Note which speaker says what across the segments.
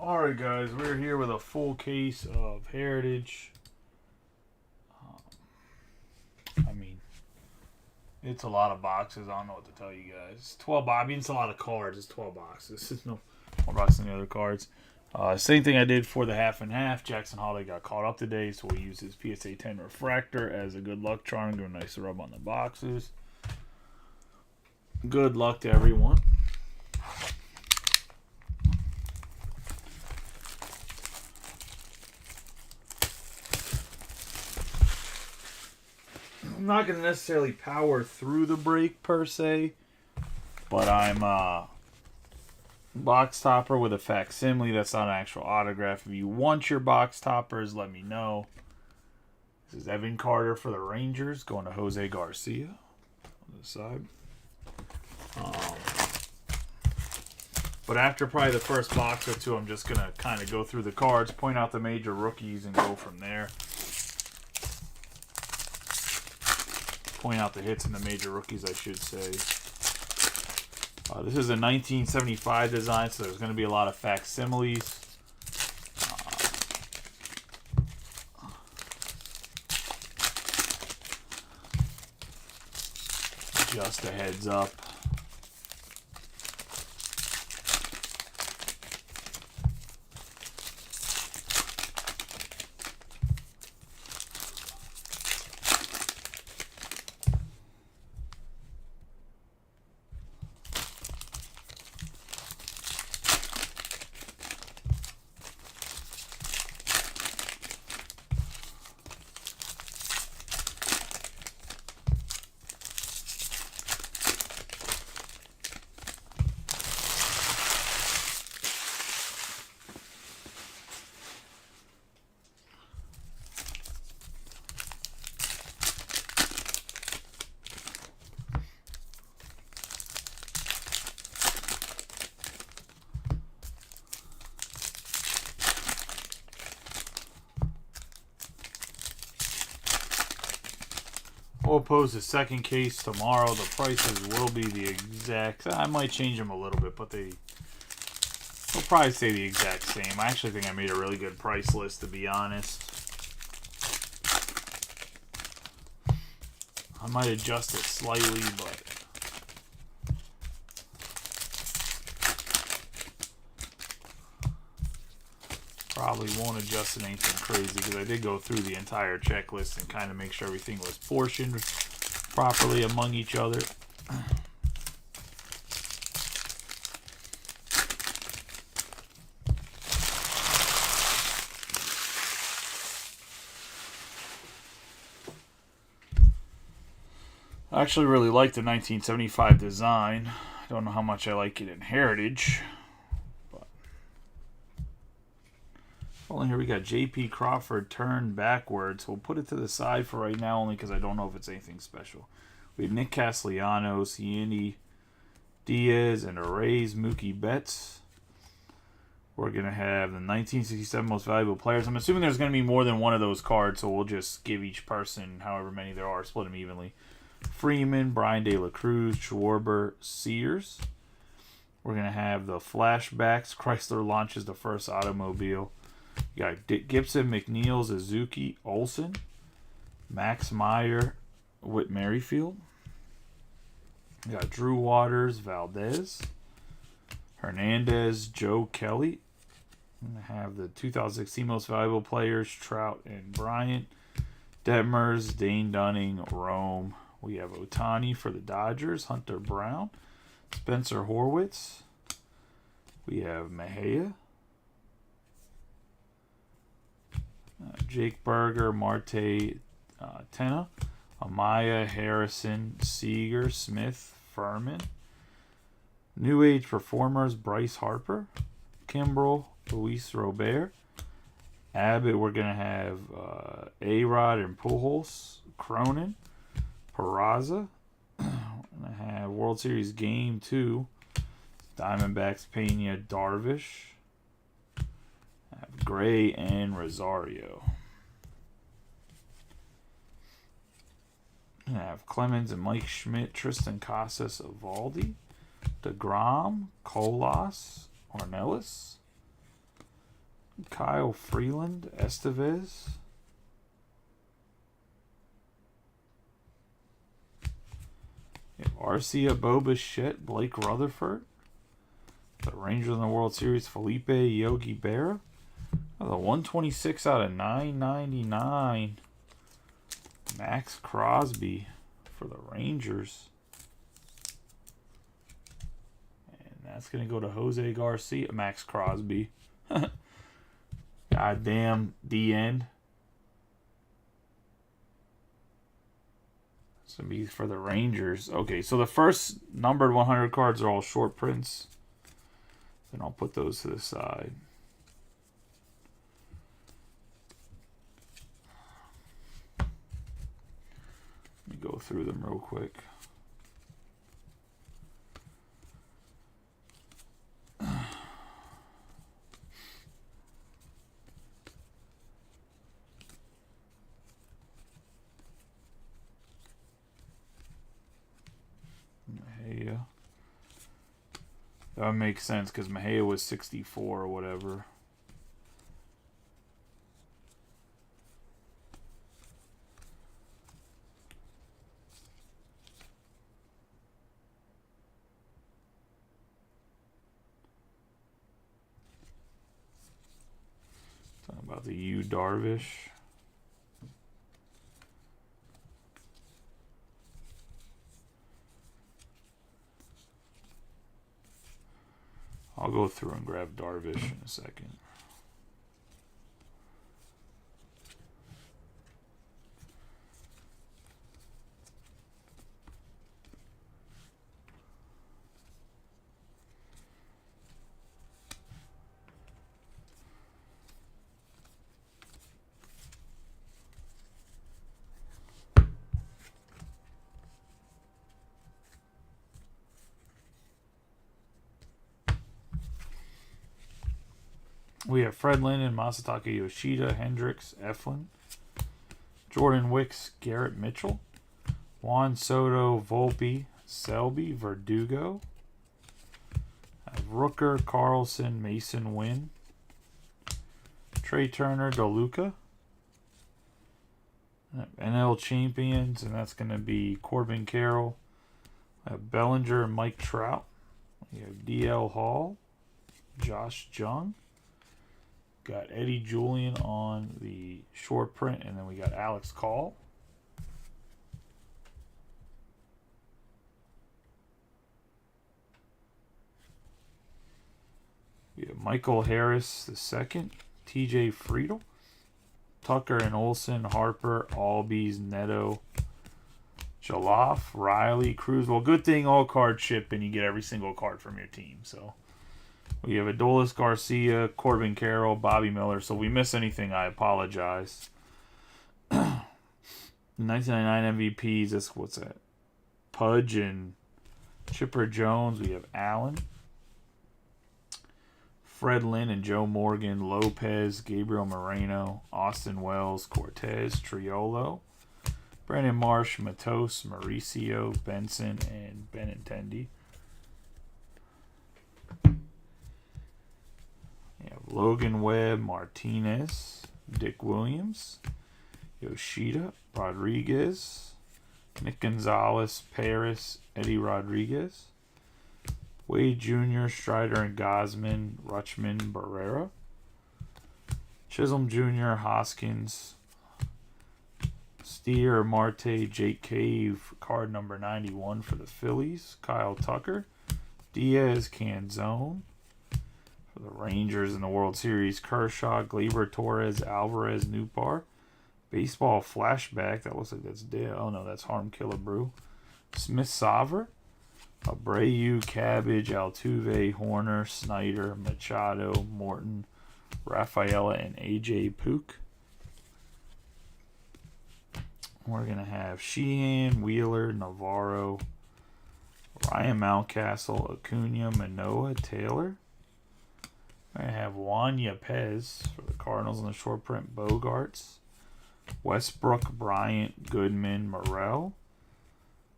Speaker 1: Alright guys, we're here with a full case of Heritage. I mean, it's a lot of boxes. I don't know what to tell you guys. 12 boxes. I mean, it's a lot of cards. It's 12 boxes. It's no more boxes than the other cards. Same thing I did for the half and half. Jackson Holiday got caught up today, so we'll use his PSA 10 refractor as a good luck charm. Give a nice rub on the boxes. Good luck to everyone. I'm not going to necessarily power through the break per se, but I'm box topper with a facsimile. That's not an actual autograph. If you want your box toppers, let me know. This is Evan Carter for the Rangers, going to Jose Garcia on the side. But after probably the first box or two, I'm just going to kind of go through the cards, point out the major rookies, and go from there. Point out the hits and the major rookies, I should say. This is a 1975 design, so there's going to be a lot of facsimiles. Just a heads up. We'll pose the second case tomorrow. The prices will be the exact. I might change them a little bit, but they'll probably stay the exact same. I actually think I made a really good price list, to be honest. I might adjust it slightly, but probably won't adjust it anything crazy, because I did go through the entire checklist and kind of make sure everything was portioned properly among each other. I actually really like the 1975 design. I don't know how much I like it in Heritage. Well, here we got J.P. Crawford turned backwards. We'll put it to the side for right now, only because I don't know if it's anything special. We have Nick Castellanos, Yandy Diaz, and Arrays Mookie Betts. We're going to have the 1967 most valuable players. I'm assuming there's going to be more than one of those cards, so we'll just give each person however many there are, split them evenly. Freeman, Brian De La Cruz, Schwarber, Sears. We're going to have the flashbacks. Chrysler launches the first automobile. You got Gibson, McNeil, Suzuki, Olsen, Max Meyer, Whit Merrifield. You got Drew Waters, Valdez, Hernandez, Joe Kelly. We have the 2016 most valuable players, Trout and Bryant, Detmers, Dane Dunning, Rome. We have Ohtani for the Dodgers, Hunter Brown, Spencer Horwitz. We have Mejia. Jake Berger, Marte Tena, Amaya, Harrison, Seager, Smith, Furman. New Age Performers, Bryce Harper, Kimbrel, Luis Robert. Abbott, we're going to have A-Rod and Pujols, Cronin, Peraza. We're going to have World Series Game 2, Diamondbacks, Pena, Darvish. Gray and Rosario. I have Clemens and Mike Schmidt, Tristan Casas, Evaldi, DeGrom, Colas, Ornelas, Kyle Freeland, Estevez. Arcia Boba Shett, Blake Rutherford. The Rangers in the World Series, Felipe Yogi Berra. Oh, the 126 out of 999. Max Crosby for the Rangers. And that's going to go to Jose Garcia. Max Crosby. Goddamn, the end. It's going to be for the Rangers. Okay, so the first numbered 100 cards are all short prints. Then I'll put those to the side. Let me go through them real quick. Mejia. That would make sense because Mejia was 64 or whatever. Talking about the Yu Darvish. I'll go through and grab Darvish in a second. We have Fred Lynn, Masataka Yoshida, Hendricks, Eflin, Jordan Wicks, Garrett Mitchell, Juan Soto, Volpe, Selby, Verdugo, Rooker, Carlson, Mason Wynn, Trey Turner, DeLuca, NL Champions, and that's going to be Corbin Carroll, Bellinger, and Mike Trout. We have DL Hall, Josh Jung. Got Eddie Julian on the short print, and then we got Alex Call. We have Michael Harris II, TJ Friedel, Tucker and Olsen, Harper, Albies, Neto, Jaloff, Riley, Cruz. Well, good thing all cards ship and you get every single card from your team, so... We have Adolis Garcia, Corbin Carroll, Bobby Miller. So if we miss anything, I apologize. 1999 MVPs, that's what's that? Pudge and Chipper Jones. We have Allen, Fred Lynn and Joe Morgan, Lopez, Gabriel Moreno, Austin Wells, Cortez, Triolo, Brandon Marsh, Matos, Mauricio, Benson, and Benintendi. Logan Webb, Martinez, Dick Williams, Yoshida, Rodriguez, Nick Gonzalez, Paris, Eddie Rodriguez, Wade Jr., Strider and Gosman, Rutschman, Barrera, Chisholm Jr., Hoskins, Steer, Marte, Jake Cave, card number 91 for the Phillies, Kyle Tucker, Diaz, Canzone. For the Rangers in the World Series, Kershaw, Gleyber Torres, Alvarez, Newbar. Baseball flashback. That looks like that's dead. Oh, no, that's Harm Killebrew. Smith Sauver. Abreu, Cabbage, Altuve, Horner, Snyder, Machado, Morton, Rafaela, and A.J. Pook. We're going to have Sheehan, Wheeler, Navarro, Ryan Mountcastle, Acuna, Manoah, Taylor. I have Juan Yepez for the Cardinals in the short print. Bogarts, Westbrook, Bryant, Goodman, Morel,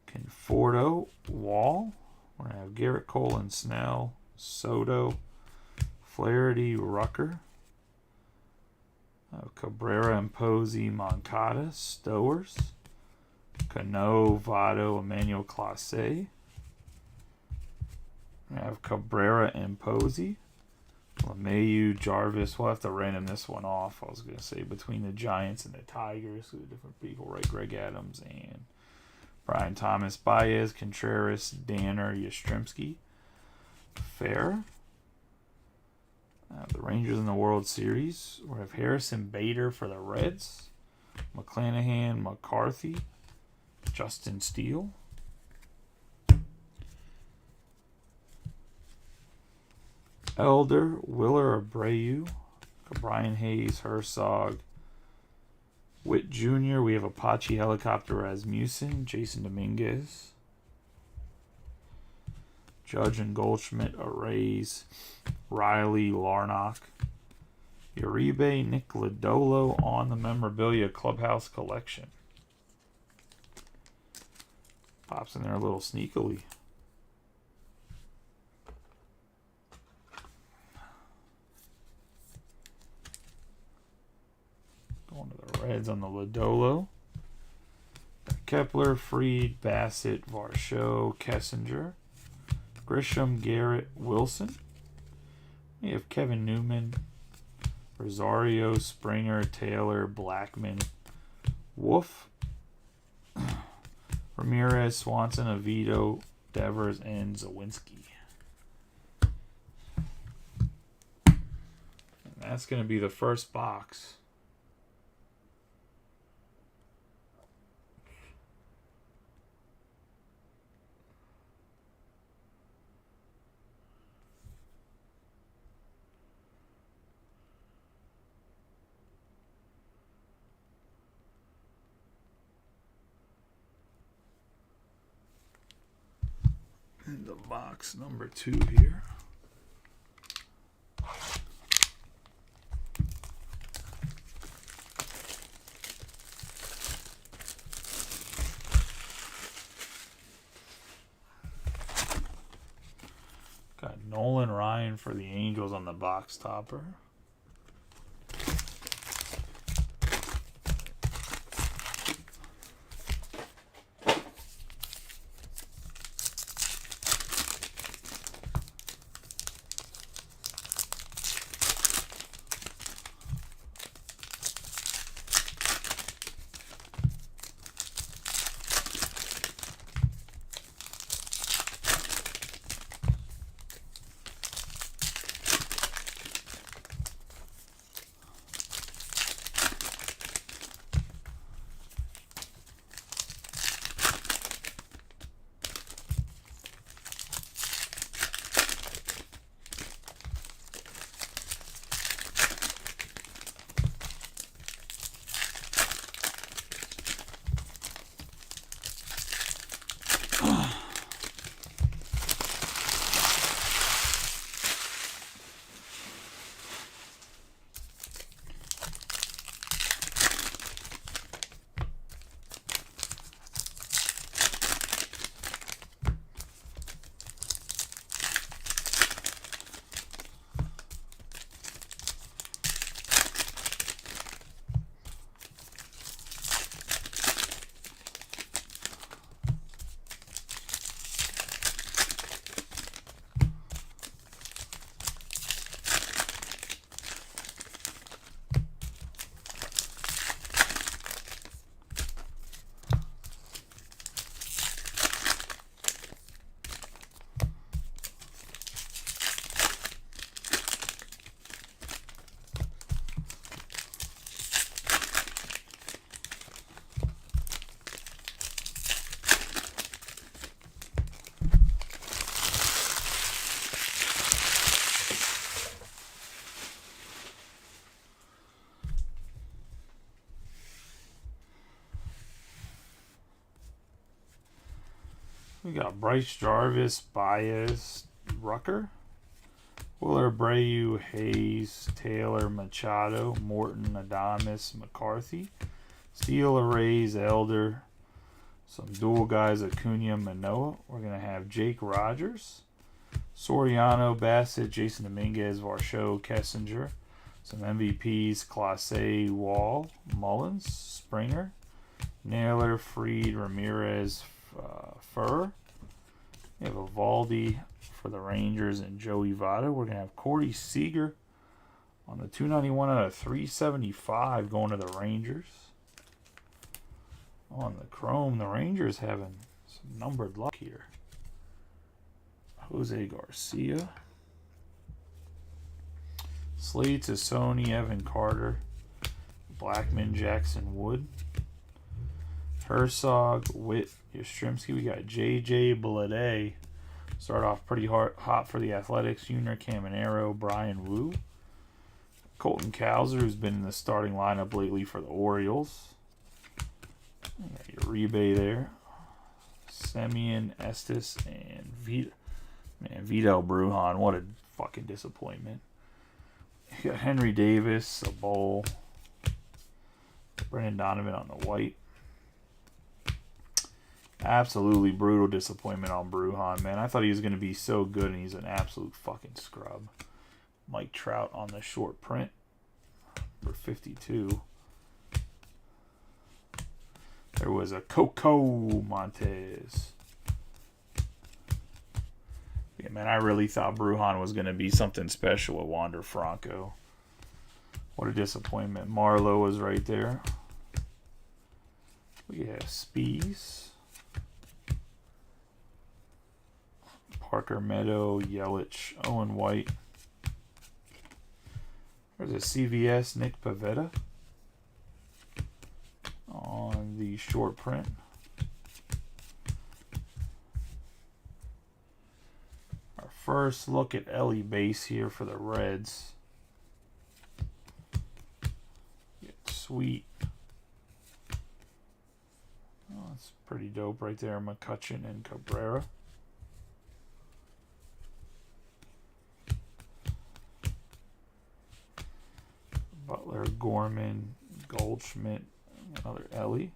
Speaker 1: Conforto, Wall. We're going to have Garrett Cole and Snell, Soto, Flaherty, Rucker, Cabrera and Posey, Moncada, Stowers. Cano, Votto, Emmanuel Clase. We have Cabrera and Posey. LeMahieu, Jarvis. We'll have to random this one off. I was going to say between the Giants and the Tigers. So different people, right? Greg Adams and Brian Thomas, Baez, Contreras, Danner, Yastrzemski. Fair. The Rangers in the World Series. We have Harrison Bader for the Reds. McClanahan, McCarthy. Justin Steele. Elder, Willer Abreu. Brian Hayes, Herzog. Witt Jr. We have Apache Helicopter Rasmussen. Jason Dominguez. Judge and Goldschmidt, Arrays. Riley, Larnock. Uribe, Nick Lodolo on the Memorabilia Clubhouse Collection. Pops in there a little sneakily. Going to the Reds on the Lodolo. Kepler, Fried, Bassett, Varsho, Kessinger. Grisham, Garrett, Wilson. We have Kevin Newman, Rosario, Springer, Taylor, Blackman, Wolf, Ramirez, Swanson, Oviedo, Devers, and Zawinski. And that's going to be the first box. The box number 2 here. Got Nolan Ryan for the Angels on the box topper. We got Bryce Jarvis, Baez, Rucker, Willer Abreu, Hayes, Taylor, Machado, Morton, Adames, McCarthy, Steele, Arrays, Elder, some dual guys, Acuna, Manoah. We're going to have Jake Rogers, Soriano, Bassett, Jason Dominguez, Varsho, Kessinger, Some MVPs, Clase, Wall, Mullins, Springer, Naylor, Freed, Ramirez, Furr. We have Evaldi for the Rangers and Joey Votto. We're going to have Corey Seager on the 291 out of 375 going to the Rangers. On the Chrome, the Rangers having some numbered luck here. Jose Garcia. Slade to Sony, Evan Carter, Blackman, Jackson Wood, Herzog, Witt, Yastrzemski. We got J.J. Bleday. Start off pretty hot for the Athletics. Junior Caminero, Brian Wu. Colton Cowser, who's been in the starting lineup lately for the Orioles. You got Uribe there. Semyon, Estes, and Vito Brujan. What a fucking disappointment. You got Henry Davis, a bowl. Brendan Donovan on the white. Absolutely brutal disappointment on Brujan, man. I thought he was going to be so good, and he's an absolute fucking scrub. Mike Trout on the short print for 52. There was a Coco Montez. Yeah, man, I really thought Brujan was going to be something special with Wander Franco. What a disappointment. Marlowe was right there. We have Spees. Parker Meadow, Yelich, Owen White. There's a CVS, Nick Pivetta on the short print. Our first look at Ellie base here for the Reds. Get Sweet. Oh, that's pretty dope right there. McCutcheon and Cabrera. Butler, Gorman, Goldschmidt, another Ellie.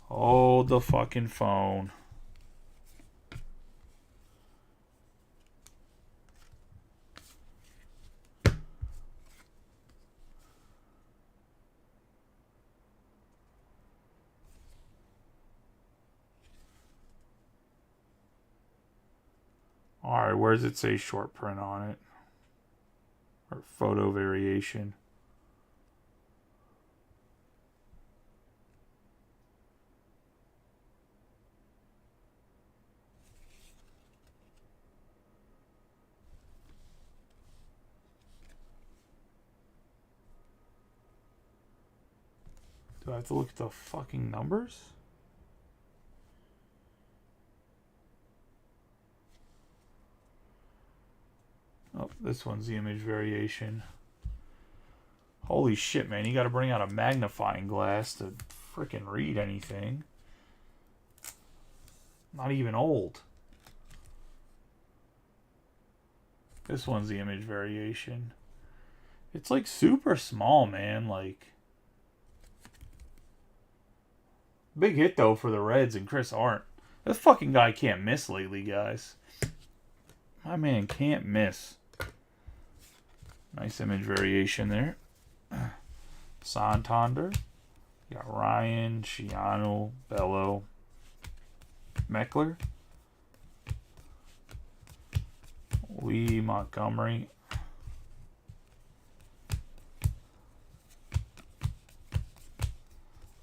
Speaker 1: Hold the fucking phone. Alright, where does it say short print on it? Or photo variation? Do I have to look at the fucking numbers? Oh, this one's the image variation. Holy shit, man. You gotta bring out a magnifying glass to frickin' read anything. Not even old. This one's the image variation. It's like super small, man. Like, big hit, though, for the Reds and Chris Arndt. This fucking guy can't miss lately, guys. My man can't miss. Nice image variation there. Santander. You got Ryan, Shiano, Bello, Meckler, Lee, Montgomery.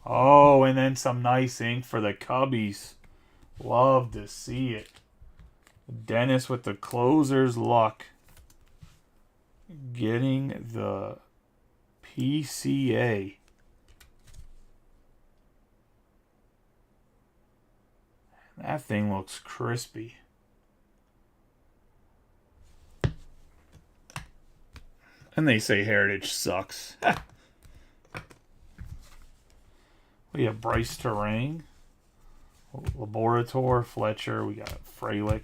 Speaker 1: Oh, and then some nice ink for the Cubbies. Love to see it. Dennis with the closer's luck. Getting the PCA. That thing looks crispy. And they say Heritage sucks. We have Bryce Terang, Laborator, Fletcher. We got Frelick.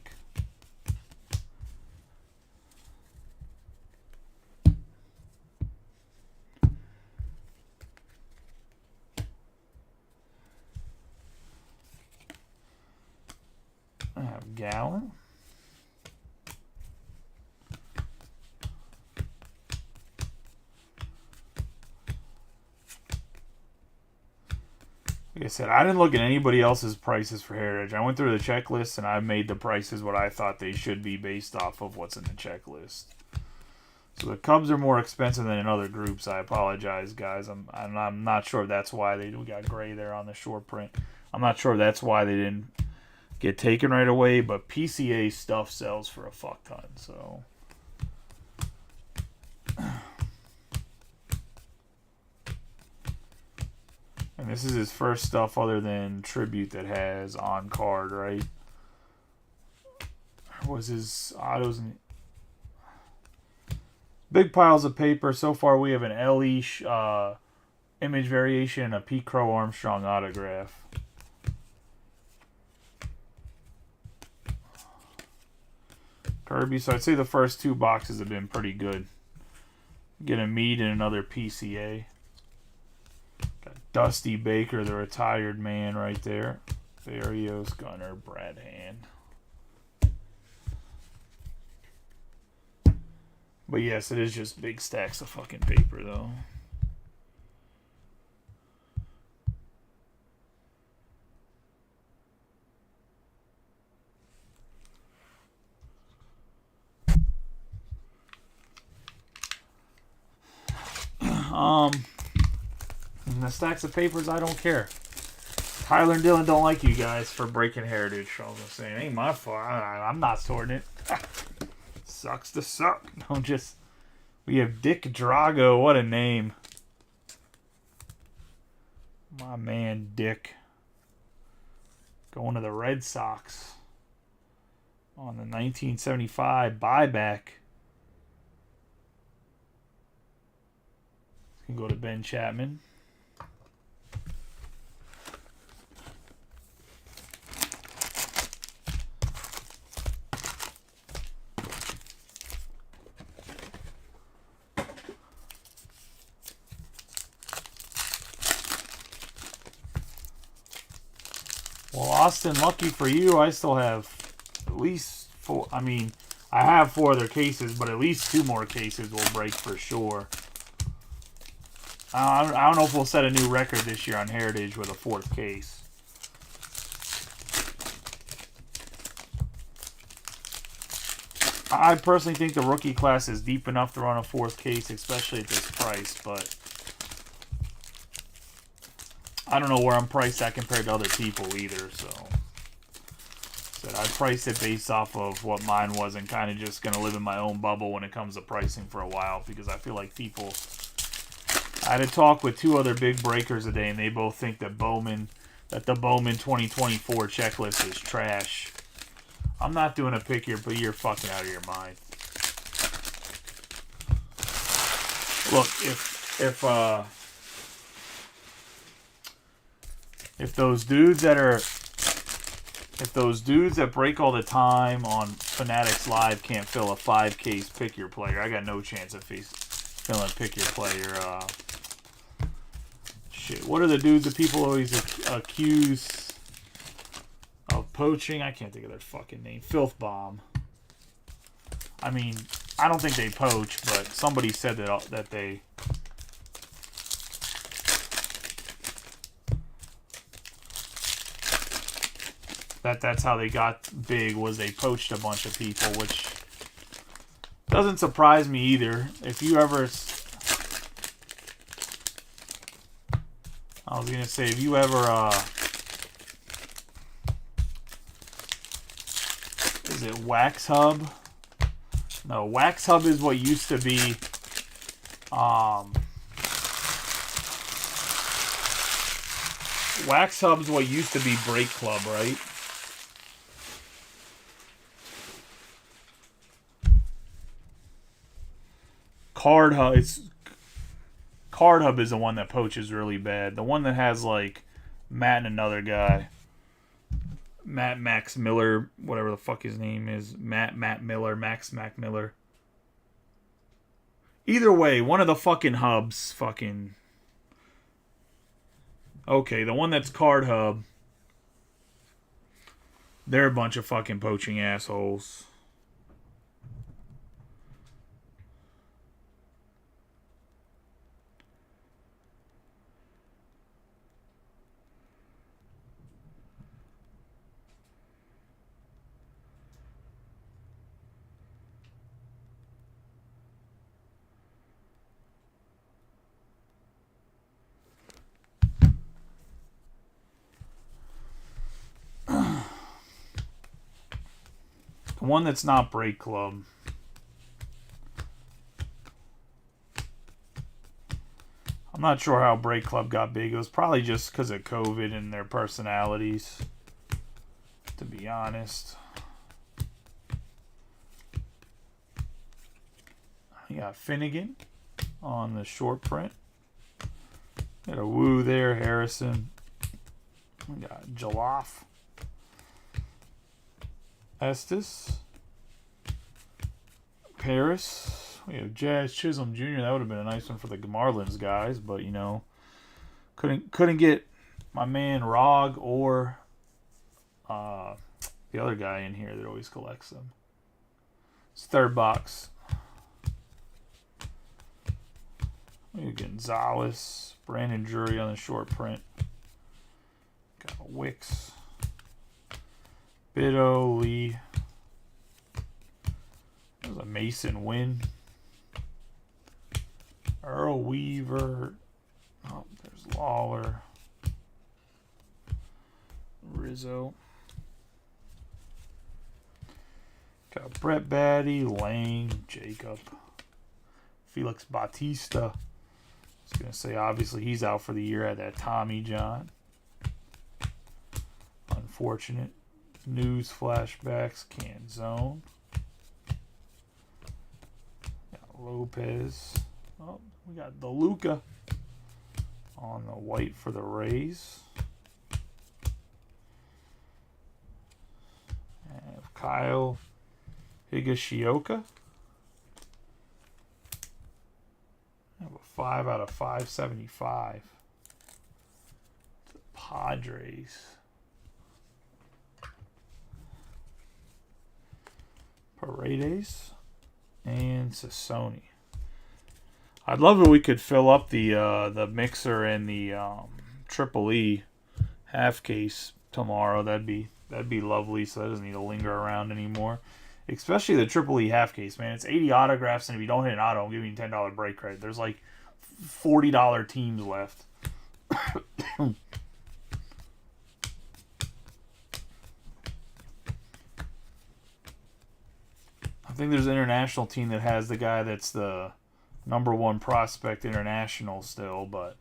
Speaker 1: I have Gallen. Like I said, I didn't look at anybody else's prices for Heritage. I went through the checklist and I made the prices what I thought they should be based off of what's in the checklist. So the Cubs are more expensive than in other groups. I apologize, guys. I'm not sure if that's why we got gray there on the short print. I'm not sure if that's why they didn't get taken right away. But PCA stuff sells for a fuck ton. So. And this is his first stuff other than Tribute that has on card, right? Was his autos and big piles of paper. So far, we have an LE image variation and a Pete Crow Armstrong autograph. Kirby. So I'd say the first two boxes have been pretty good. Get a Mead and another PCA. Got Dusty Baker, the retired man, right there. Barrios, Gunner, Brad Hand. But yes, it is just big stacks of fucking paper, though. And the stacks of papers, I don't care. Tyler and Dylan don't like you guys for breaking Heritage. I was saying, ain't my fault. I'm not sorting it. Sucks to suck. Don't just. We have Dick Drago. What a name. My man, Dick. Going to the Red Sox on the 1975 buyback. Can go to Ben Chapman. Well, Austin, lucky for you, I still have at least 4. I mean, I have 4 other cases, but at least 2 more cases will break for sure. I don't know if we'll set a new record this year on Heritage with a 4th case. I personally think the rookie class is deep enough to run a 4th case, especially at this price, but I don't know where I'm priced at compared to other people either, so I priced it based off of what mine was and kind of just going to live in my own bubble when it comes to pricing for a while, because I feel like people... I had a talk with 2 other big breakers today, and they both think that the Bowman 2024 checklist is trash. I'm not doing a pick here, but you're fucking out of your mind. Look, if those dudes that break all the time on Fanatics Live can't fill a 5-case pick your player, I got no chance of filling pick your player. Shit, what are the dudes that people always accuse of poaching? I can't think of their fucking name. Filth Bomb. I mean, I don't think they poach, but somebody said that they... That's how they got big, was they poached a bunch of people, which doesn't surprise me either. If you ever... I was going to say, if you ever... is it Wax Hub? No, Wax Hub is what used to be... Wax Hub's what used to be Break Club, right? Card Hub is the one that poaches really bad. The one that has like Matt and another guy. Max Miller, whatever the fuck his name is. Matt Miller, Max Miller. Either way, one of the fucking hubs fucking... Okay, the one that's Card Hub. They're a bunch of fucking poaching assholes. One that's not Break Club. I'm not sure how Break Club got big. It was probably just because of COVID and their personalities, to be honest. You got Finnegan on the short print. Got a Woo there, Harrison. We got Jaloff. Estes. Paris. We have Jazz Chisholm Jr. That would have been a nice one for the Marlins guys, but you know, couldn't get my man Rog or the other guy in here that always collects them. It's third box. We have Gonzalez, Brandon Drury on the short print. Got Wicks, Bido, Lee. There's a Mason Wynn. Earl Weaver. Oh, there's Lawler. Rizzo. Got Brett Batty, Lang, Jacob. Felix Bautista. I was going to say, obviously, he's out for the year at that Tommy John. Unfortunate. News flashbacks, can't zone. Got Lopez. Oh, we got the Luca on the white for the Rays. And Kyle Higashioka. I have a 5 out of 575. The Padres. Paredes and Sassoni. I'd love if we could fill up the mixer and the Triple E half case tomorrow. That'd be lovely. So that doesn't need to linger around anymore. Especially the Triple E half case, man. It's 80 autographs, and if you don't hit an auto, I'm giving you $10 break credit. There's like $40 teams left. I think there's an international team that has the guy that's the #1 prospect international still, but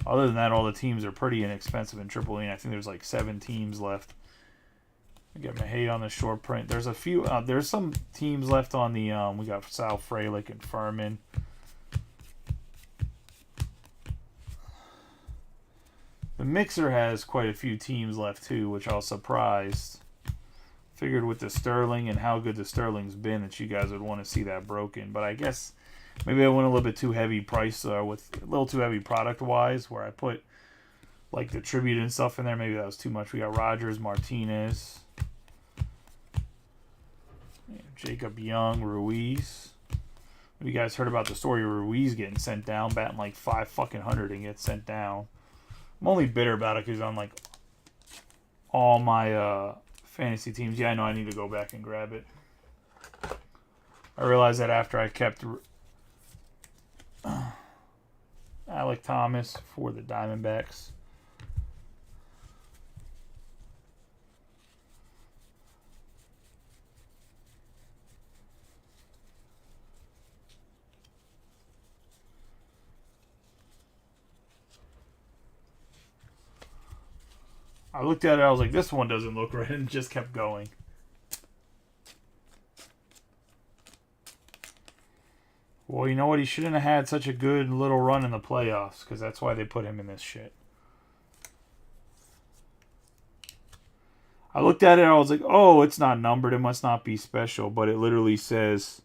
Speaker 1: other than that, all the teams are pretty inexpensive in Triple E. I think there's like 7 teams left. I got Mahade on the short print. There's a few. There's some teams left on the. We got Sal Frelick and Furman. The mixer has quite a few teams left too, which I was surprised. Figured with the Sterling and how good the Sterling's been that you guys would want to see that broken, but I guess maybe I went a little bit too heavy price with a little too heavy product wise, where I put like the tribute and stuff in there. Maybe that was too much. We got Rogers, Martinez, Jacob Young, Ruiz. Have you guys heard about the story of Ruiz getting sent down, batting like 500 and gets sent down? I'm only bitter about it because on like all my fantasy teams. Yeah, I know I need to go back and grab it. I realized that after I kept Alec Thomas for the Diamondbacks. I looked at it, I was like, this one doesn't look right, and just kept going. Well, you know what? He shouldn't have had such a good little run in the playoffs, because that's why they put him in this shit. I looked at it, I was like, oh, it's not numbered, it must not be special, but it literally says,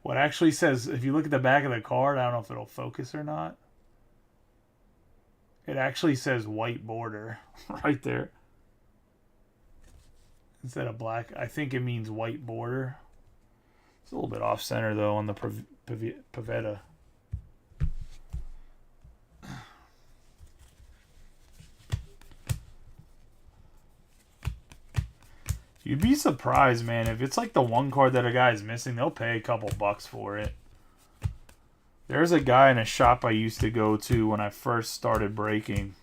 Speaker 1: what actually says, if you look at the back of the card, I don't know if it'll focus or not. It actually says white border right there. Instead of black. I think it means white border. It's a little bit off center though on the Pavetta. You'd be surprised, man. If it's like the one card that a guy's missing, they'll pay a couple bucks for it. There's a guy in a shop I used to go to when I first started breaking.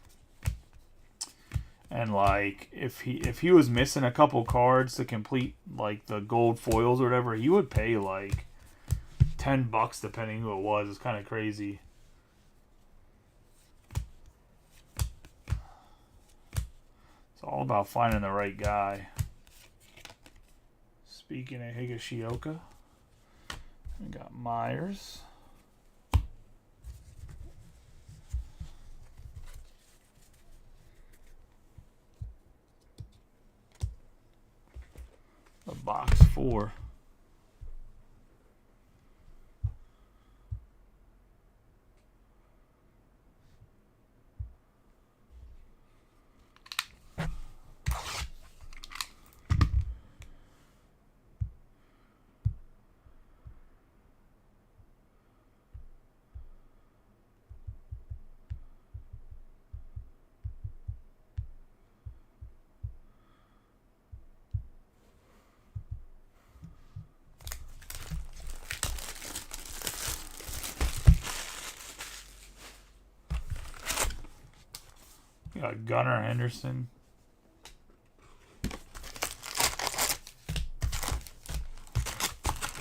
Speaker 1: And like if he was missing a couple cards to complete like the gold foils or whatever, he would pay like $10 depending who it was. It's kind of crazy. It's all about finding the right guy. Speaking of Higashioka, we got Myers. The box 4. We got Gunnar Henderson.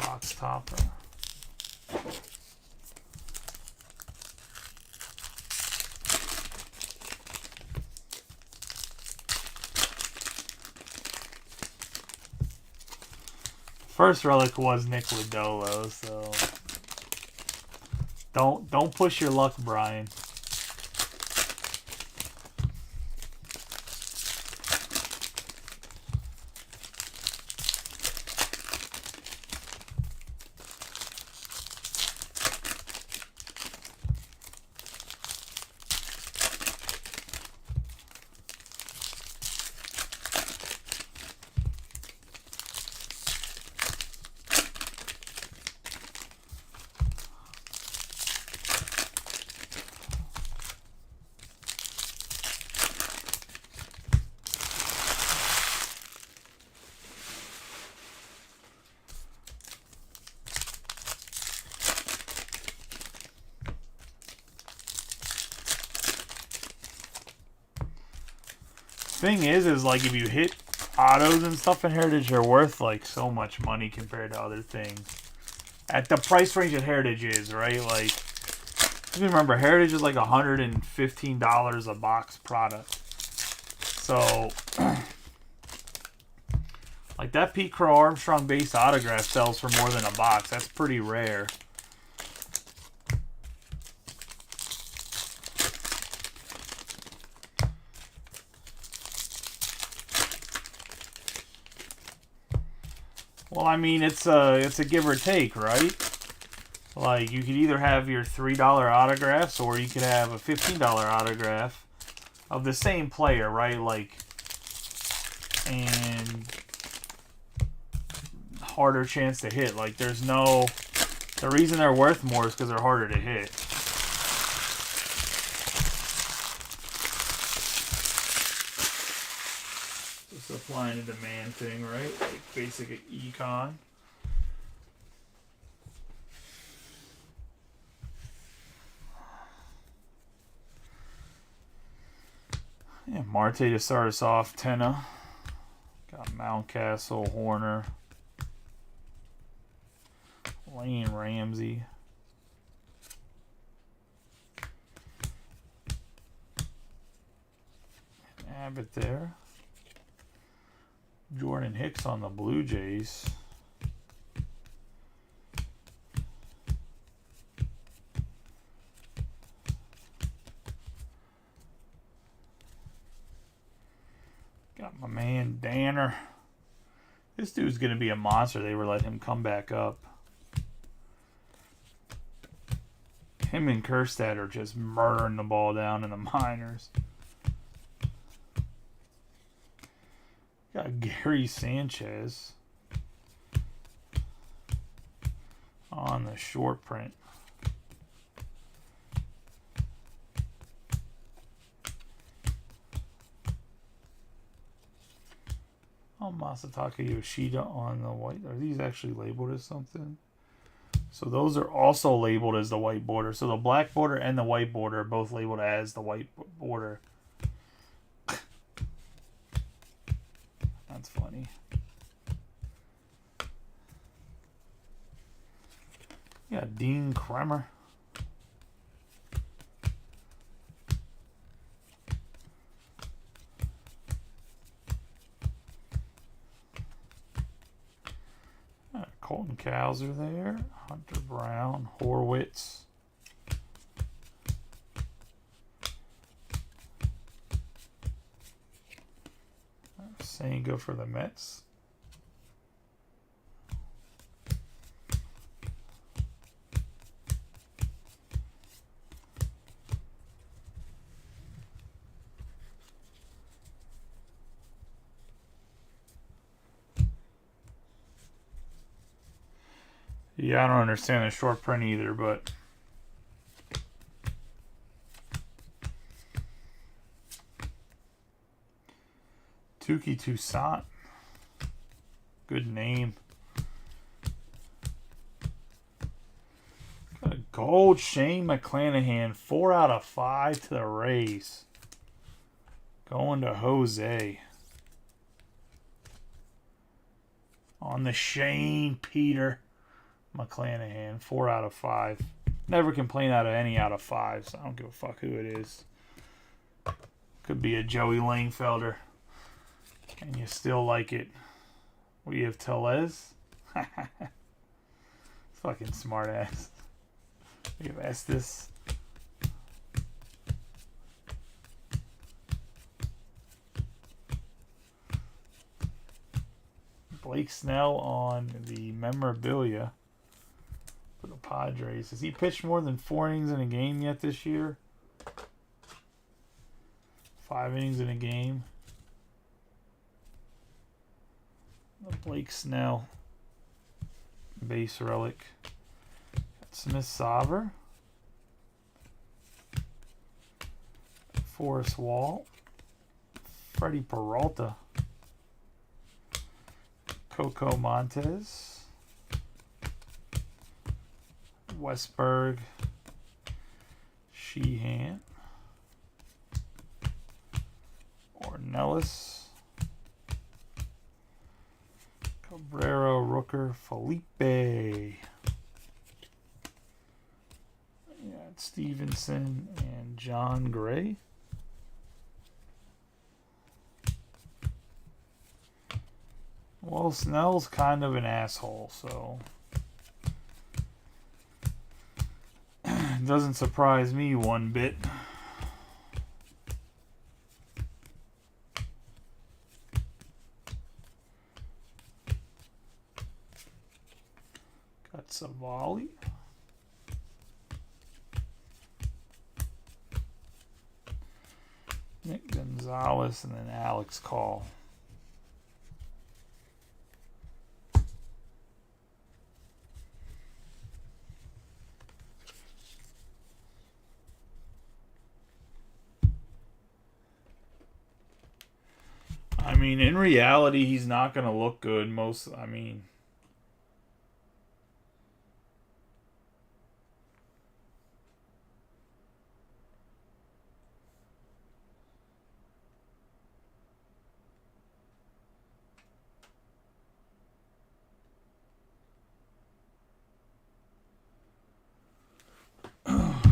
Speaker 1: Box topper. First relic was Nick Lodolo, so don't push your luck, Brian. Thing is like if you hit autos and stuff in Heritage, they're worth like so much money compared to other things. At the price range that Heritage is, right? Like, you remember Heritage is like $115 a box product. So, like that Pete Crow Armstrong base autograph sells for more than a box. That's pretty rare. Well, I mean, it's a give or take, right? Like, you could either have your $3 autographs or you could have a $15 autograph of the same player, right? Like, and harder chance to hit. Like, there's no... The reason they're worth more is because they're harder to hit. Supply and demand thing, right? Like basic econ. Yeah, Marte to start us off. Tenna. Got Mountcastle, Horner. Lane Ramsey. Abbott there. Jordan Hicks on the Blue Jays. Got my man Danner. This dude's going to be a monster. They were letting him come back up. Him and Kerstad are just murdering the ball down in the minors. Got Gary Sanchez on the short print. Oh, Masataka Yoshida on the white. Are these actually labeled as something? So those are also labeled as the white border. So the black border and the white border are both labeled as the white border. That's funny. Yeah, Dean Kremer. Colton Cowser there. Hunter Brown. Horwitz. Senga for the Mets. Yeah, I don't understand the short print either, but Tuki Toussaint. Good name. Got a gold Shane McClanahan. 4 out of 5 to the Rays. Going to Jose. On the Shane Peter McClanahan. 4 out of 5. Never complain out of any out of 5, so I don't give a fuck who it is. Could be a Joey Langfelder. And you still like it. We have Tellez. Fucking smart ass. We have Estes. Blake Snell on the memorabilia for the Padres. Has he pitched more than 4 innings in a game yet this year? 5 innings in a game. Blake Snell. Base relic. Got Smith Sauber. Forrest Wall. Freddie Peralta. Coco Montes. Westberg. Sheehan. Ornelas. Cabrera, Rooker, Felipe. Yeah, Stevenson and John Gray. Well, Snell's kind of an asshole, so it doesn't surprise me one bit. Got Savali. Nick Gonzalez and then Alex Call. I mean, in reality, he's not going to look good.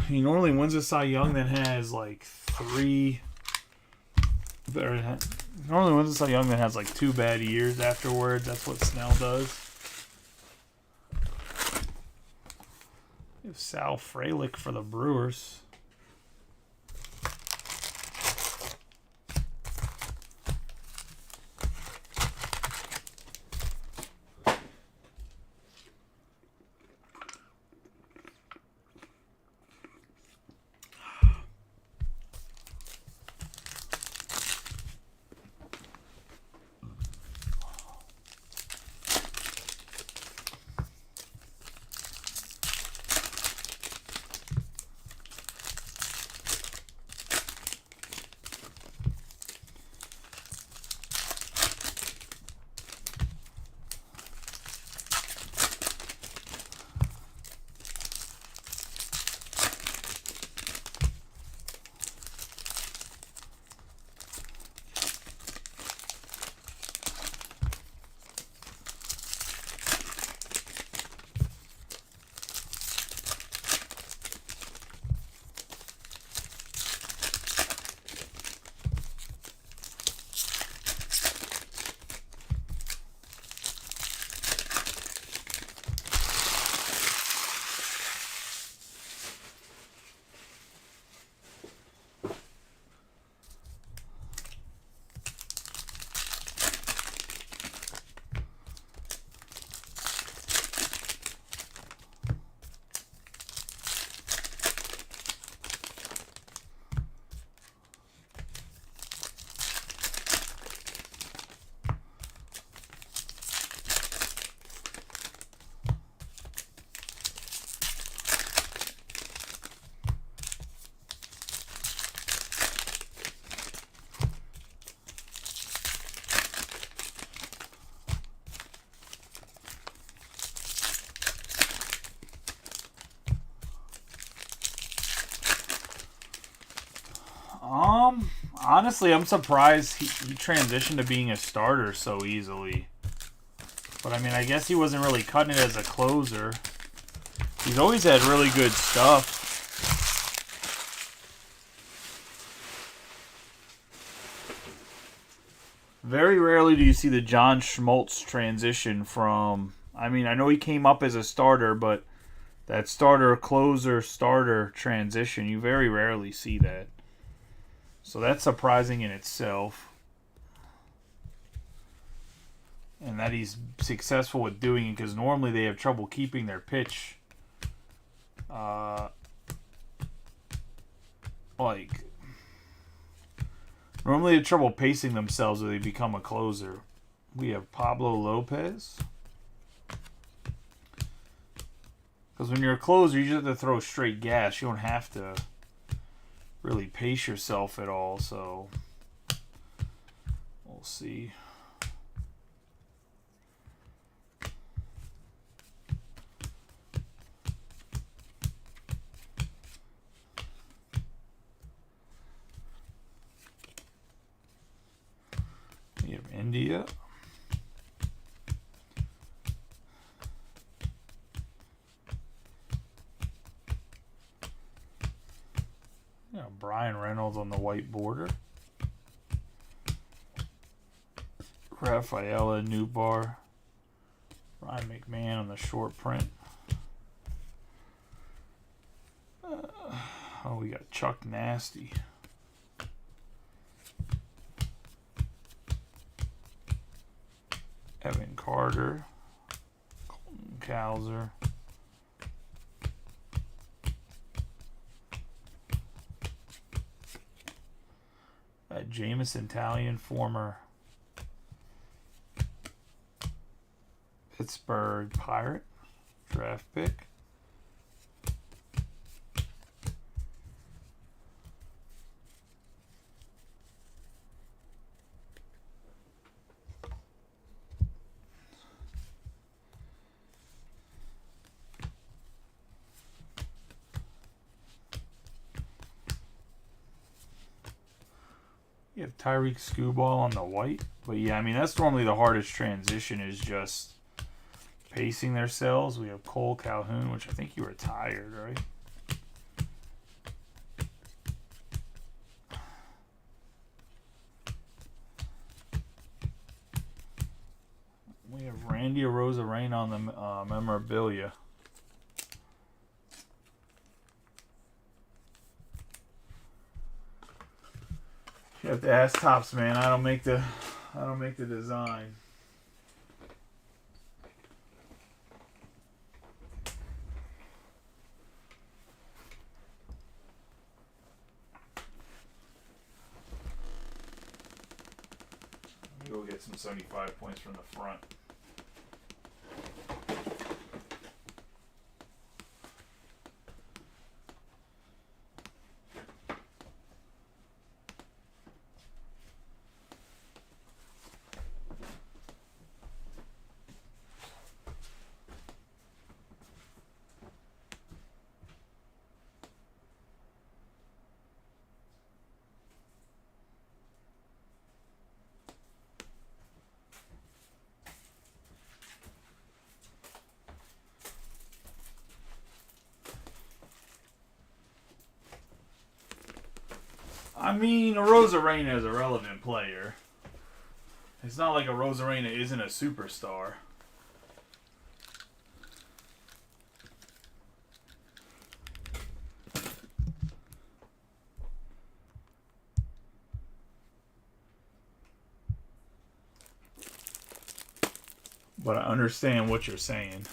Speaker 1: He normally wins a Cy Young that has like 3. Normally wins a Cy Young that has like 2 bad years afterwards. That's what Snell does. We have Sal Frelick for the Brewers. Honestly, I'm surprised he transitioned to being a starter so easily. But I mean, I guess he wasn't really cutting it as a closer. He's always had really good stuff. Very rarely do you see the John Schmaltz transition from... I mean, I know he came up as a starter, but that starter-closer-starter transition, you very rarely see that. So that's surprising in itself. And that he's successful with doing it, because normally they have trouble keeping their pitch. Normally they have trouble pacing themselves when they become a closer. We have Pablo Lopez. Because when you're a closer, you just have to throw straight gas. You don't have to really pace yourself at all. So we'll see. We have India. Yeah, Brian Reynolds on the white border. Rafaela Newbar. Ryan McMahon on the short print. We got Chuck Nasty. Evan Carter. Colton Cowser. Jameson Taillon, former Pittsburgh Pirate, draft pick. You have Tyreek Skubal on the white. But yeah, I mean, that's normally the hardest transition, is just pacing their cells. We have Cole Calhoun, which I think you retired, right? We have Randy Arozarena on the memorabilia. You have to ask Tops, man. I don't make the design. Let me go get some 75 points from the front. I mean, Arozarena is a relevant player. It's not like Arozarena isn't a superstar. But I understand what you're saying.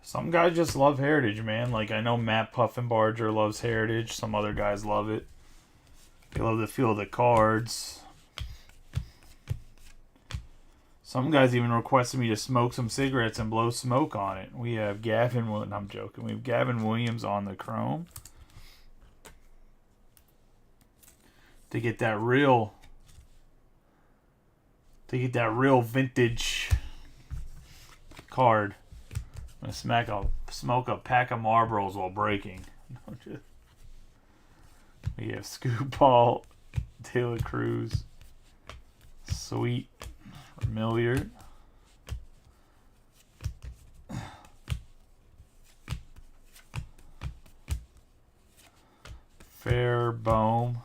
Speaker 1: Some guys just love Heritage, man. Like, I know Matt Puffenbarger loves Heritage. Some other guys love it. I love the feel of the cards. Some guys even requested me to smoke some cigarettes and blow smoke on it. We have Gavin. I'm joking. We have Gavin Williams on the chrome to get that real vintage card. I'm gonna smoke a pack of Marlboros while breaking. We have Scoop Ball, Taylor Cruz, Sweet, Milliard, Fair Bohm,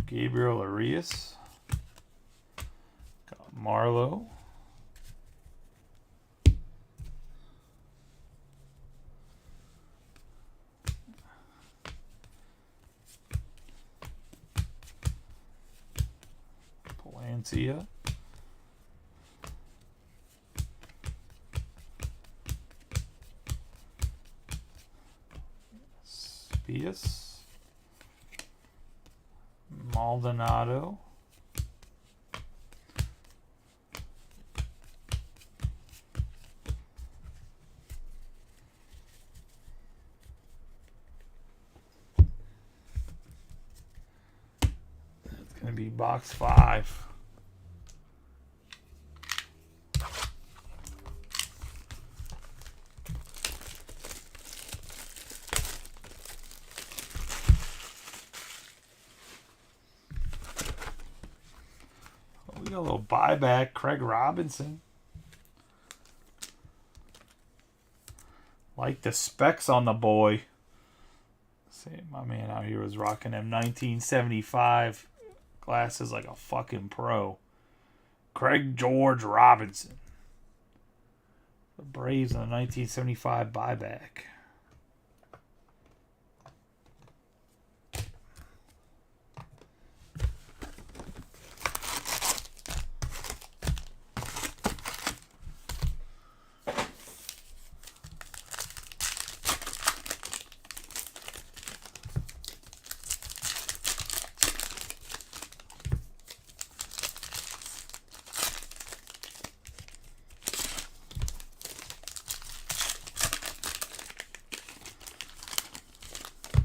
Speaker 1: Gabriel Arias, got Marlowe, Palencia, Spias, Maldonado, that's going to be box 5. We got a little buyback, Craig Robinson. Like the specs on the boy. See, my man out here was rocking them 1975 glasses like a fucking pro. Craig George Robinson. The Braves on the 1975 buyback.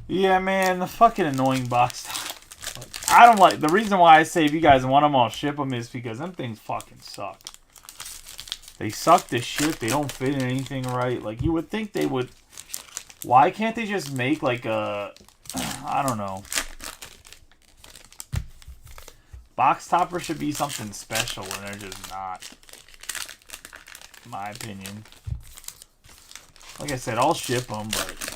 Speaker 1: Yeah, man, the fucking annoying box. I don't like... The reason why I say if you guys want them, I'll ship them is because them things fucking suck. They suck to ship. They don't fit in anything right. Like, you would think they would... Why can't they just make, like, a... I don't know. Box topper should be something special, and they're just not. In my opinion. Like I said, I'll ship them, but...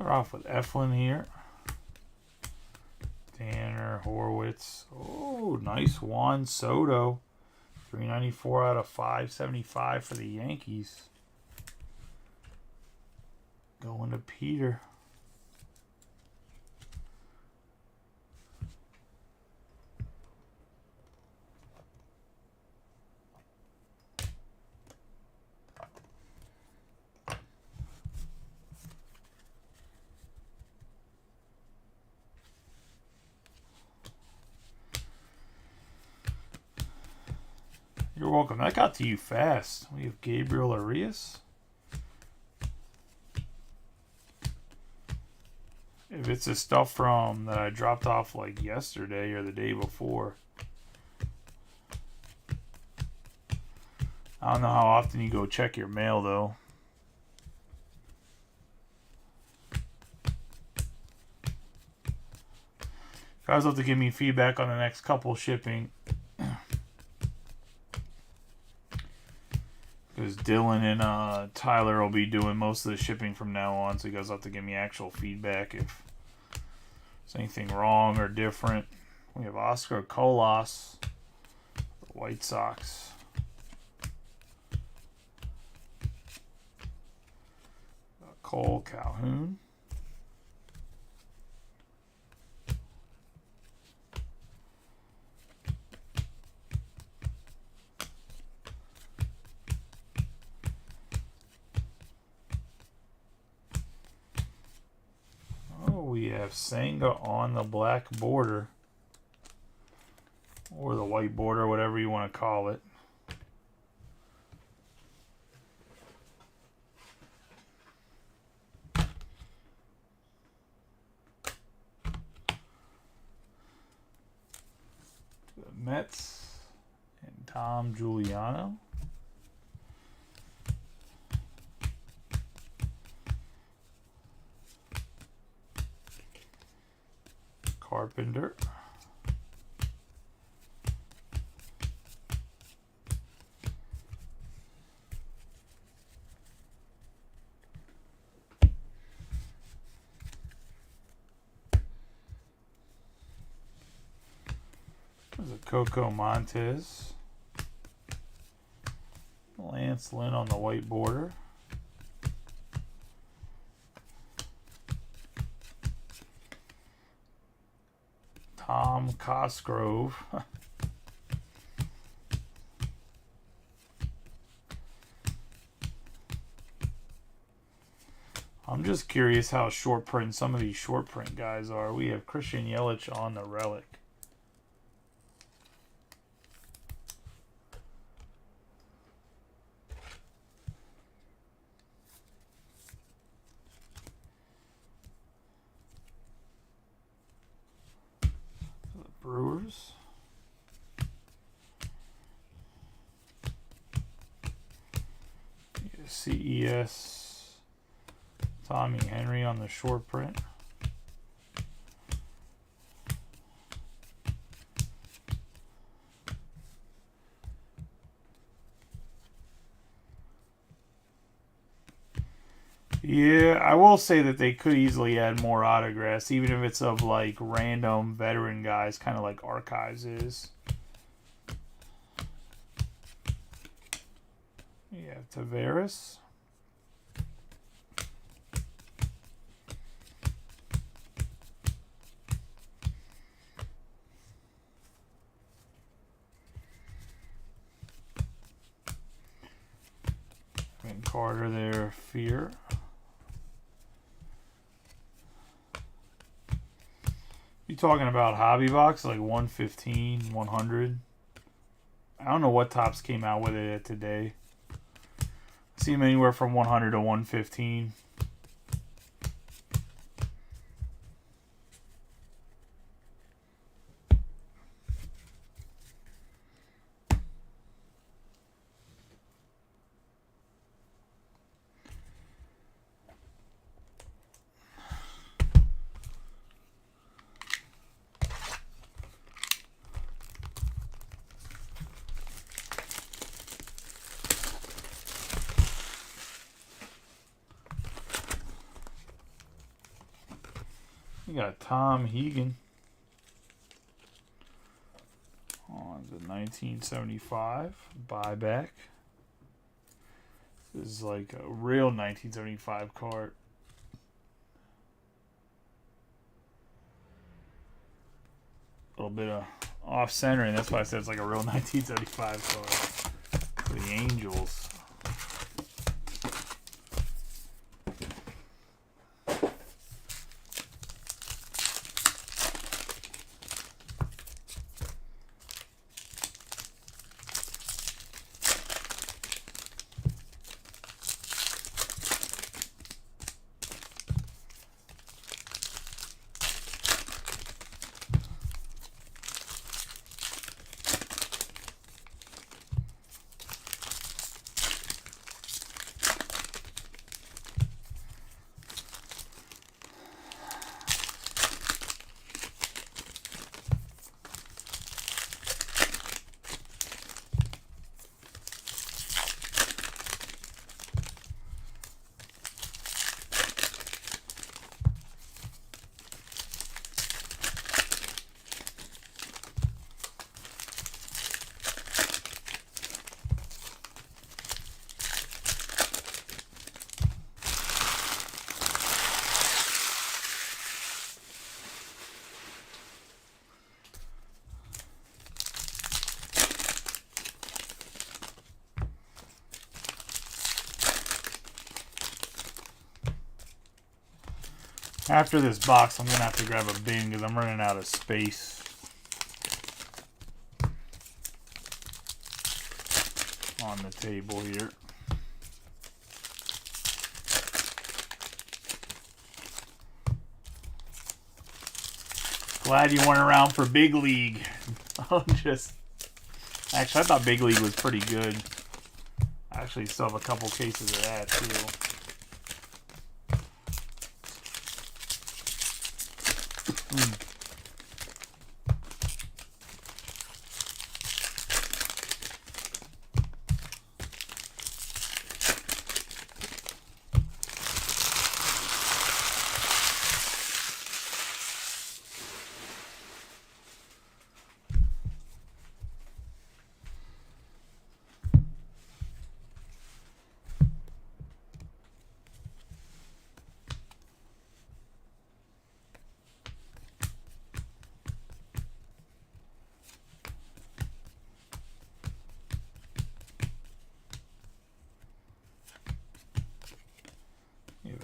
Speaker 1: Start off with Eflin here. Danner, Horwitz. Oh, nice Juan Soto. 394 out of 575 for the Yankees. Going to Peter. You're welcome. That got to you fast. We have Gabriel Arias. If it's the stuff from that I dropped off like yesterday or the day before. I don't know how often you go check your mail though. Guys will have to give me feedback on the next couple shipping. Because Dylan and Tyler will be doing most of the shipping from now on, so you guys will have to give me actual feedback if there's anything wrong or different. We have Oscar Colas, the White Sox. Cole Calhoun. We have Senga on the black border, or the white border, whatever you want to call it. The Mets and Tom Giuliano. Carpenter. There's a Coco Montez. Lance Lynn on the white border. Tom Cosgrove. I'm just curious how short print some of these short print guys are. We have Christian Yelich on the relic. Brewers. CES. Tommy Henry on the short print. Yeah, I will say that they could easily add more autographs, even if it's of like random veteran guys, kind of like Archives is. Yeah, Tavares. And Carter there, Fear. You talking about hobby box like 115, 100? I don't know what tops came out with it today. I see them anywhere from 100 to 115. got Tom Hegan. On the 1975 buyback. This is like a real 1975 card. A little bit of off-center, and that's why I said it's like a real 1975 card for the Angels. After this box, I'm going to have to grab a bin because I'm running out of space. On the table here. Glad you weren't around for Big League. Actually, I thought Big League was pretty good. I actually still have a couple cases of that too.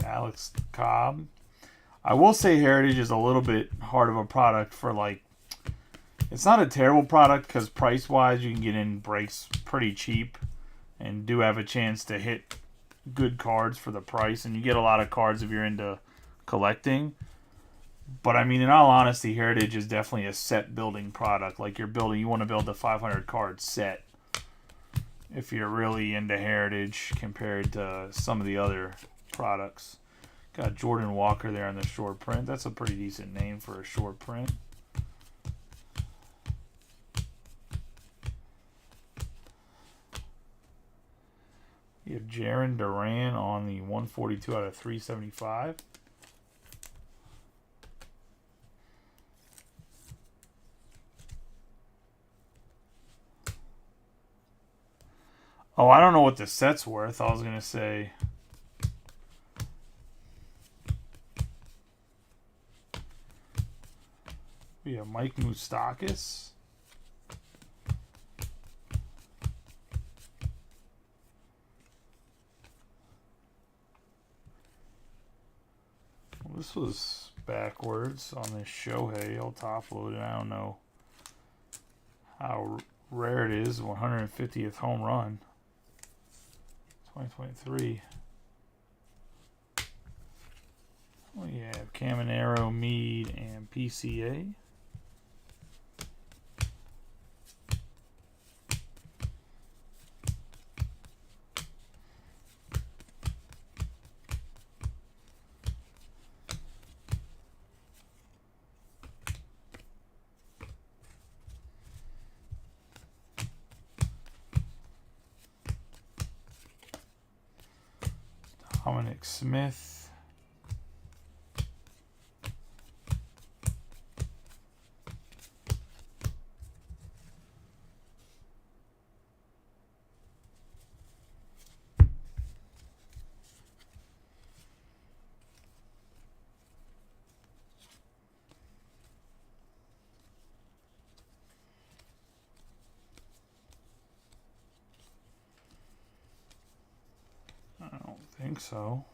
Speaker 1: Alex Cobb. I will say Heritage is a little bit hard of a product for like. It's not a terrible product because price wise you can get in breaks pretty cheap and do have a chance to hit good cards for the price, and you get a lot of cards if you're into collecting. But I mean, in all honesty, Heritage is definitely a set building product. Like you want to build a 500 card set if you're really into Heritage compared to some of the other products. Got Jordan Walker there on the short print. That's a pretty decent name for a short print. You have Jarren Duran on the 142 out of 375. Oh, I don't know what the set's worth. I was going to say... We have Mike Moustakas. Well, this was backwards on this Shohei. I'll top load it. I don't know how rare it is. 150th home run. 2023. We have Caminero, Mead, and PCA. Dominic Smith. think so.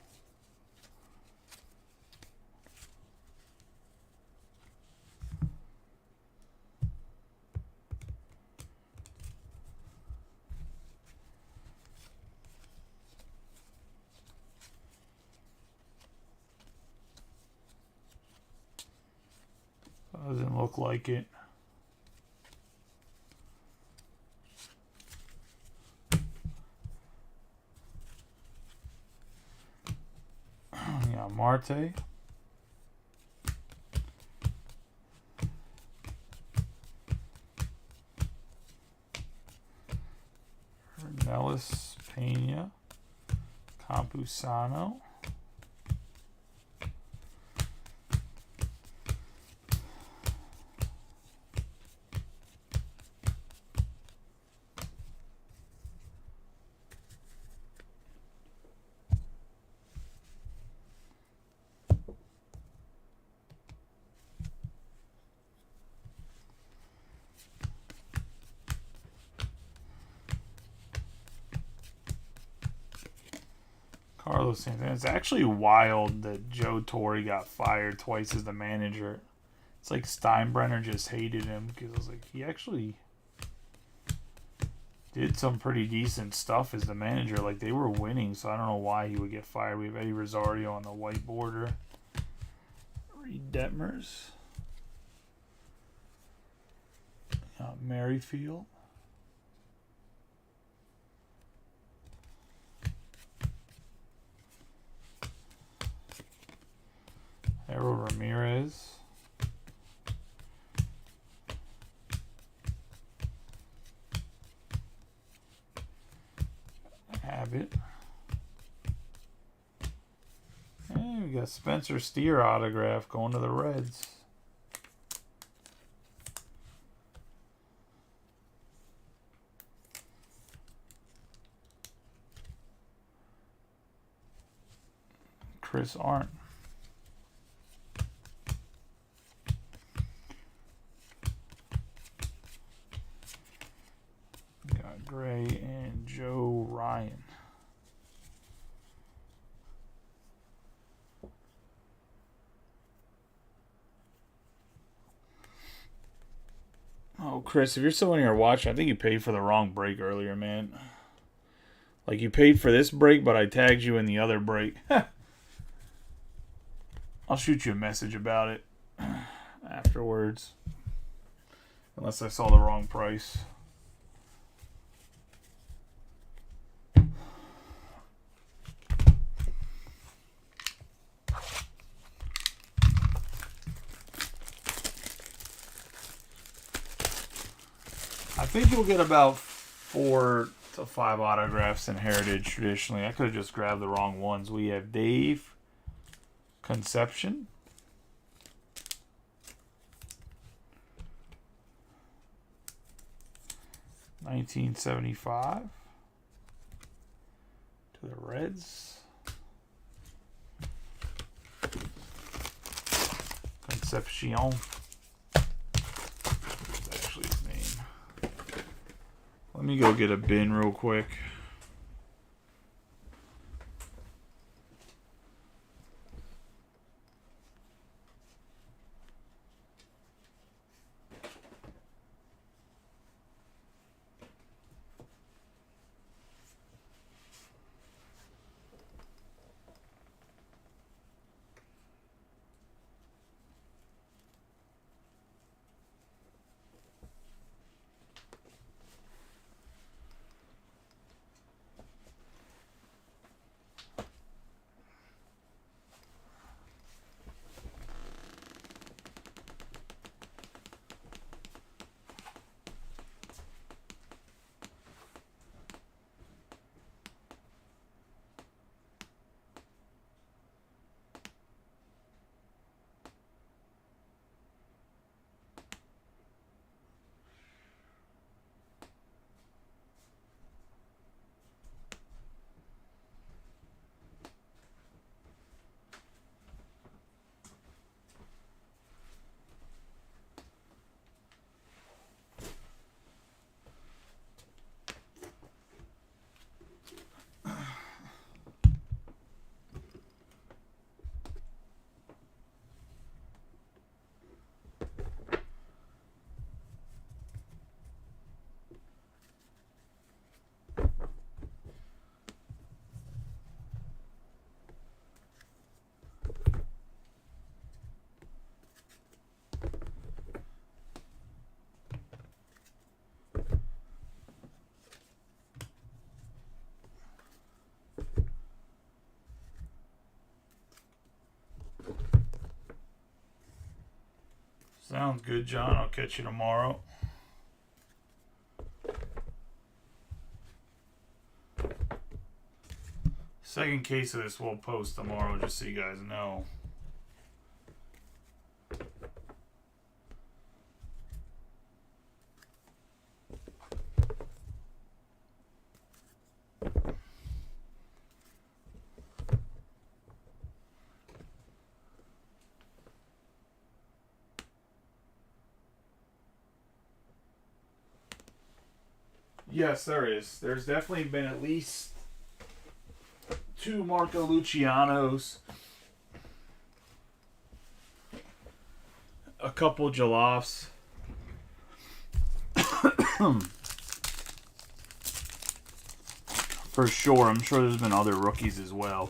Speaker 1: Doesn't look like it. Yeah, Marte. Nellis Pena. Campusano. Carlos Santana. It's actually wild that Joe Torre got fired twice as the manager. It's like Steinbrenner just hated him because I was like, he actually did some pretty decent stuff as the manager. Like, they were winning, so I don't know why he would get fired. We have Eddie Rosario on the white border. Reed Detmers. Merrifield. Harold Ramirez. Abbott. And we got Spencer Steer autograph going to the Reds. Chris Arndt. Got Gray and Joe Ryan. Oh, Chris, if you're still in here watching, I think you paid for the wrong break earlier, man. Like, you paid for this break, but I tagged you in the other break. I'll shoot you a message about it afterwards. Unless I saw the wrong price. I think you'll get about 4 to 5 autographs in Heritage traditionally. I could have just grabbed the wrong ones. We have Dave Conception. $19.75 to the Reds. Concepcion. That's actually his name. Let me go get a bin real quick. Sounds good, John. I'll catch you tomorrow. Second case of this we'll post tomorrow, just so you guys know. Yes, there is. There's definitely been at least 2 Marco Lucianos, a couple Jaloffs. For sure. I'm sure there's been other rookies as well.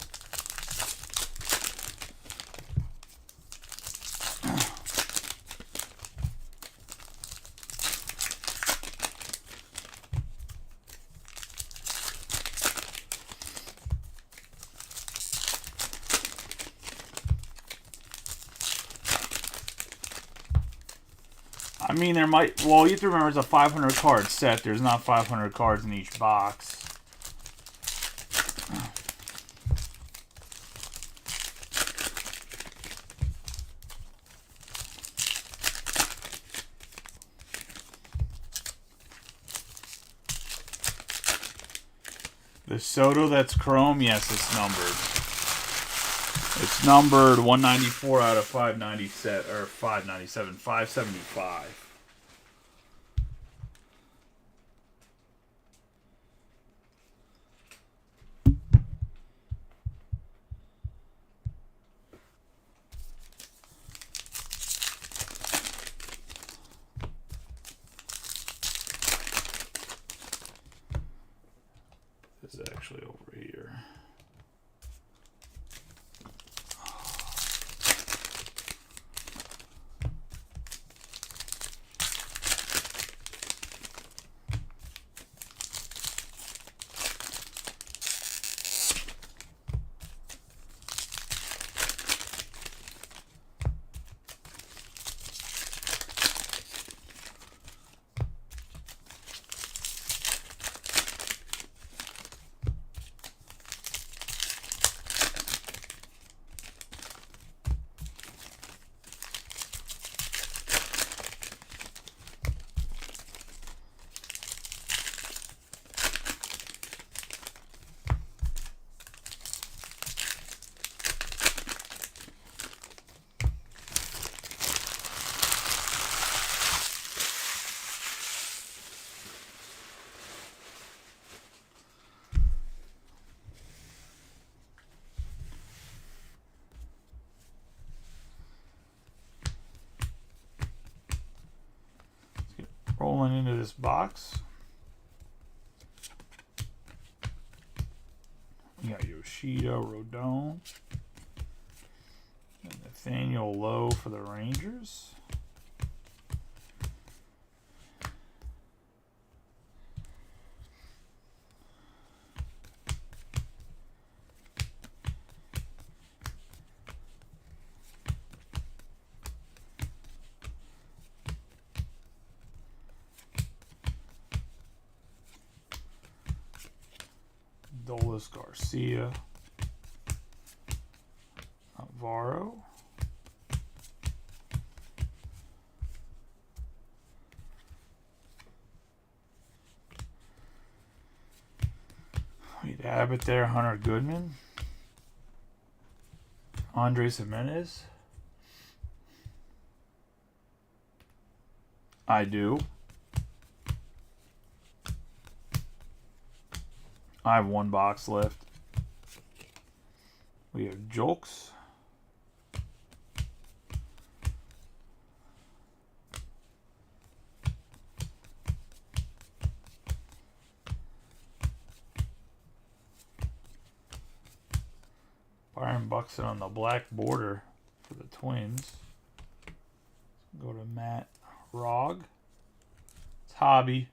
Speaker 1: I mean, there might... Well, you have to remember it's a 500 card set. There's not 500 cards in each box. The Soto that's chrome, yes, it's numbered. It's numbered 194 out of 597, or 597, 575. This is actually over here. Rolling into this box. We got Yoshida, Rodon, and Nathaniel Lowe for the Rangers. Dolis Garcia, Navarro, Wade Abbott there, Hunter Goodman, Andres Jimenez. I do. I have 1 box left. We have Jolks. Byron Buxton on the black border for the Twins. Go to Matt Rogg. It's Hobby.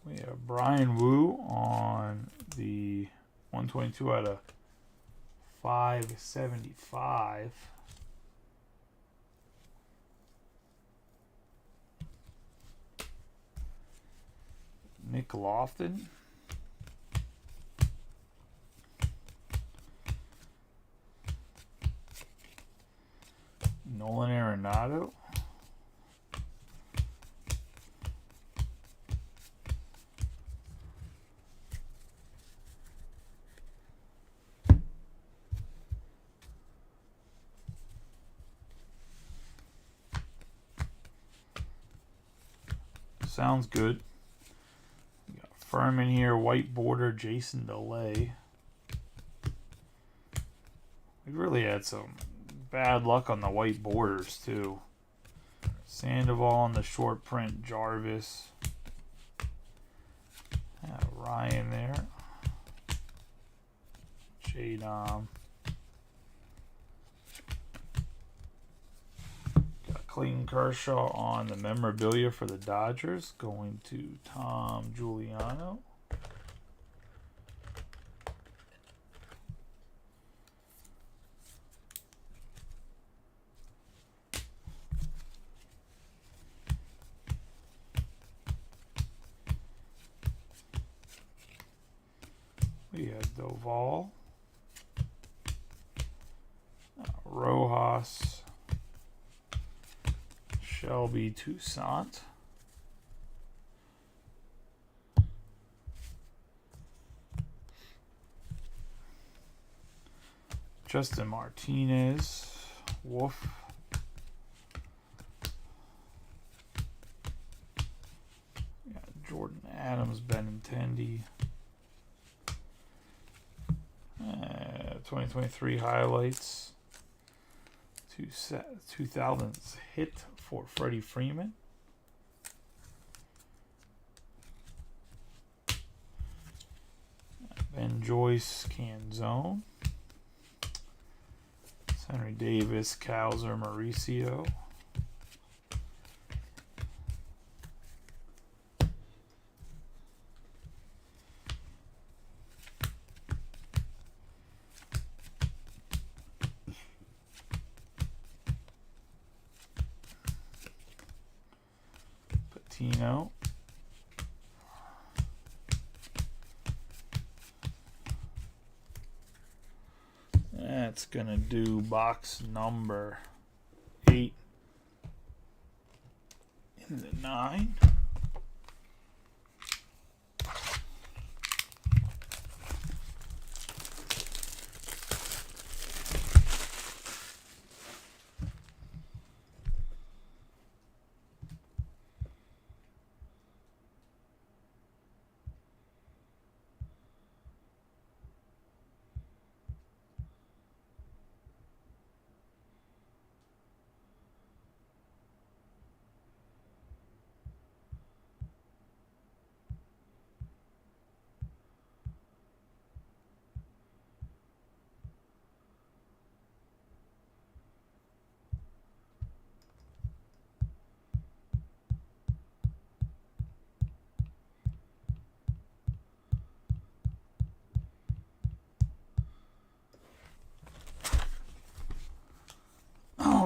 Speaker 1: We have Brian Wu on the 122 out of 575. Nick Lofton. Nolan Arenado. Sounds good. We got Furman here, white border, Jason DeLay. We really had some bad luck on the white borders too. Sandoval on the short print, Jarvis. Ryan there. J-Dom. Got Clayton Kershaw on the memorabilia for the Dodgers, going to Tom Giuliano. We have Doval, Rojas, Shelby Toussaint, Justin Martinez, Wolf, Jordan Adams, Benintendi. 2023 highlights. 2000s hit for Freddie Freeman. Ben Joyce, Canzone. Henry Davis, Cowser, Mauricio. Patino. That's gonna do box number 8 in the 9.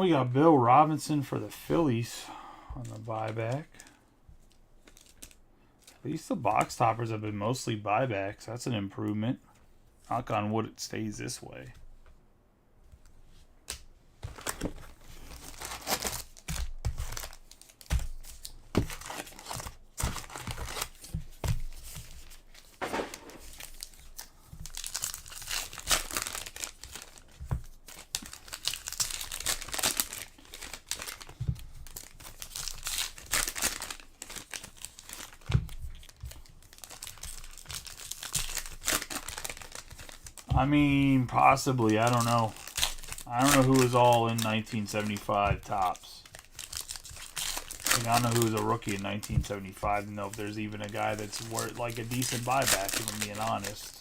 Speaker 1: We got Bill Robinson for the Phillies on the buyback. At least the box toppers have been mostly buybacks. That's an improvement. Knock on wood, it stays this way. I mean, possibly. I don't know. I don't know who was all in 1975 tops. I don't know who was a rookie in 1975 to know if there's even a guy that's worth like a decent buyback, if I'm being honest.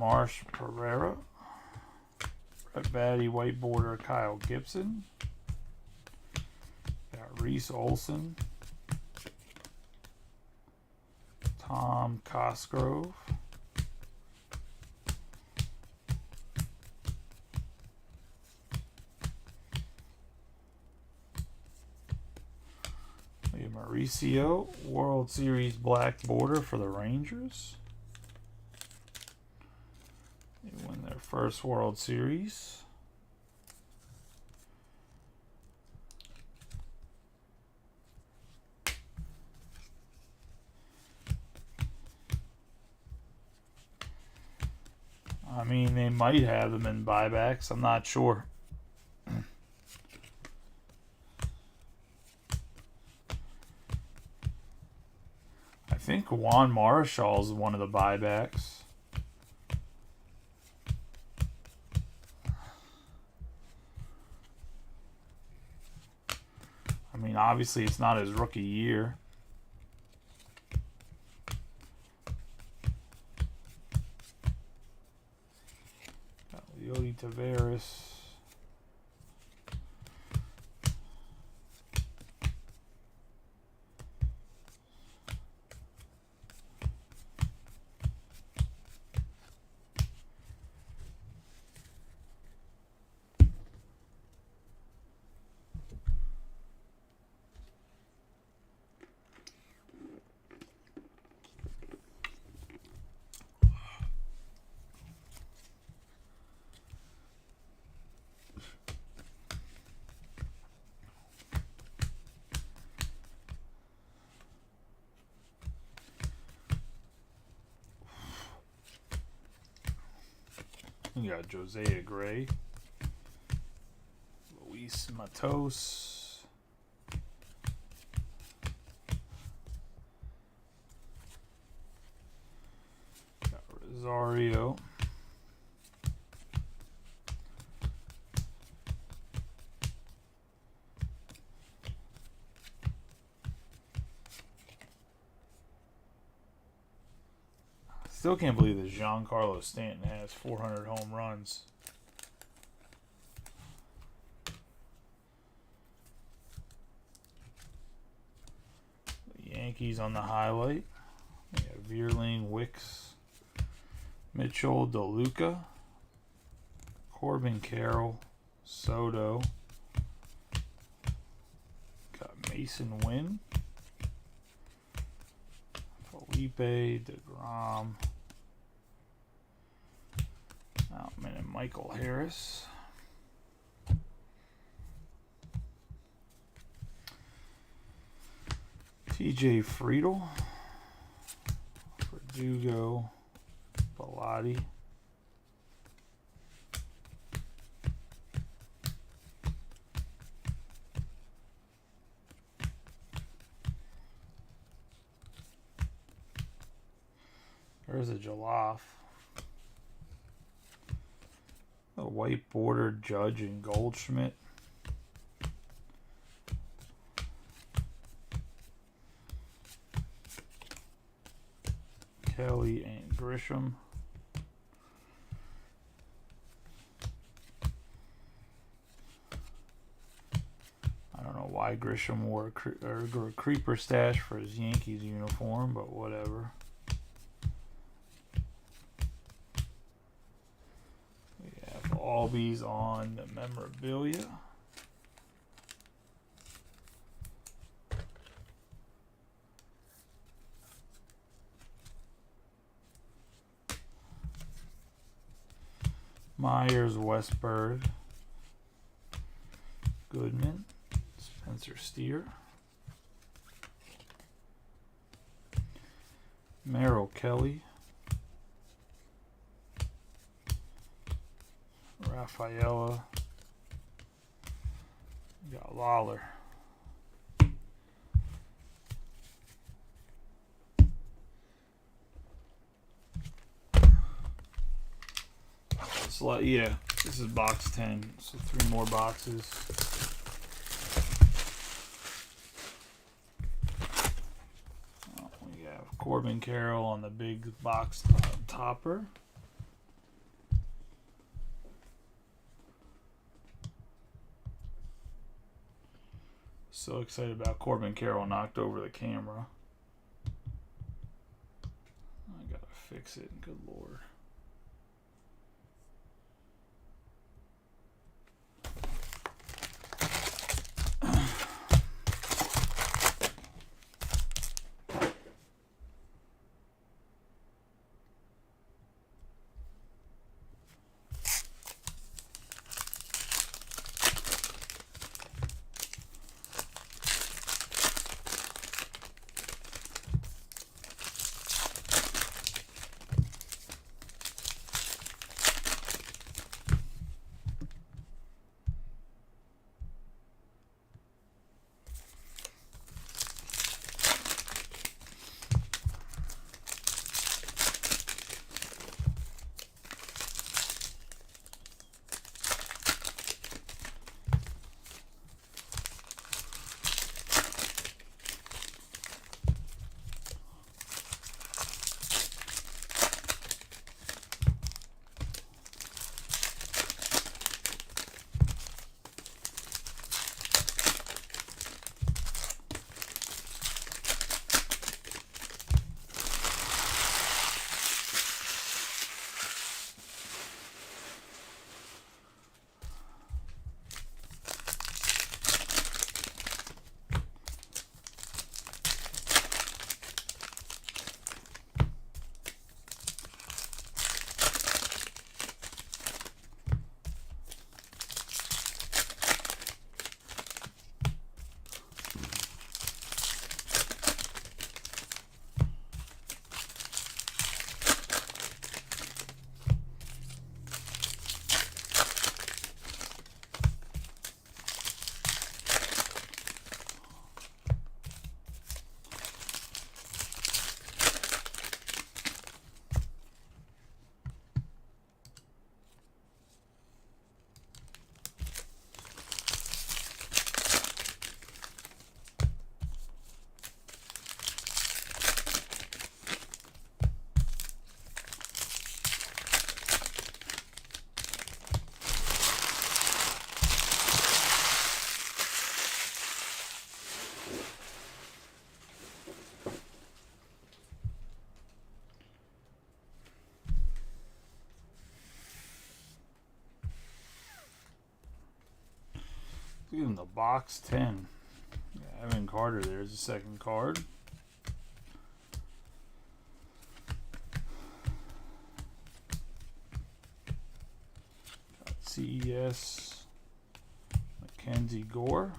Speaker 1: Marsh Pereira. Red Batty, white border, Kyle Gibson. Got Reese Olson. Tom Cosgrove. Mauricio, World Series black border for the Rangers. They win their first World Series. I mean, they might have them in buybacks. I'm not sure. I think Juan Marichal is one of the buybacks. I mean, obviously it's not his rookie year. Got Leody Taveras. We got Josiah Gray, Luis Matos, got Rosario, still can't believe that Giancarlo Stanton has 400 home runs. The Yankees on the highlight. We have Vierling, Wicks, Mitchell, DeLuca, Corbin Carroll, Soto. Got Mason Wynn, Felipe, DeGrom, Outman, and Michael Harris. TJ Friedel, Verdugo, Bellotti. There's a Jollof. A white bordered Judge and Goldschmidt. Kelly and Grisham. I don't know why Grisham wore a creeper stash for his Yankees uniform, but whatever. We have Albies on the memorabilia. Myers, Westberg, Goodman, Spencer Steer, Merrill Kelly, Rafaela, got Lawler. Yeah, this is box 10, so 3 more boxes. We have Corbin Carroll on the big box topper. So excited about Corbin Carroll knocked over the camera. I gotta fix it. Good Lord. Look at the box 10. Yeah, Evan Carter, there's the second card. Got CES Mackenzie Gore.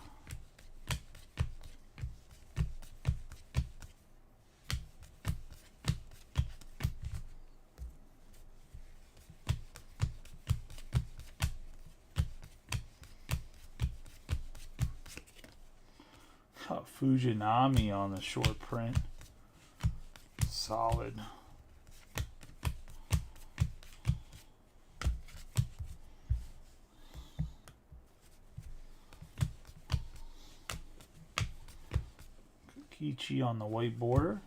Speaker 1: Got Fujinami on the short print. Solid. Kichi on the white border.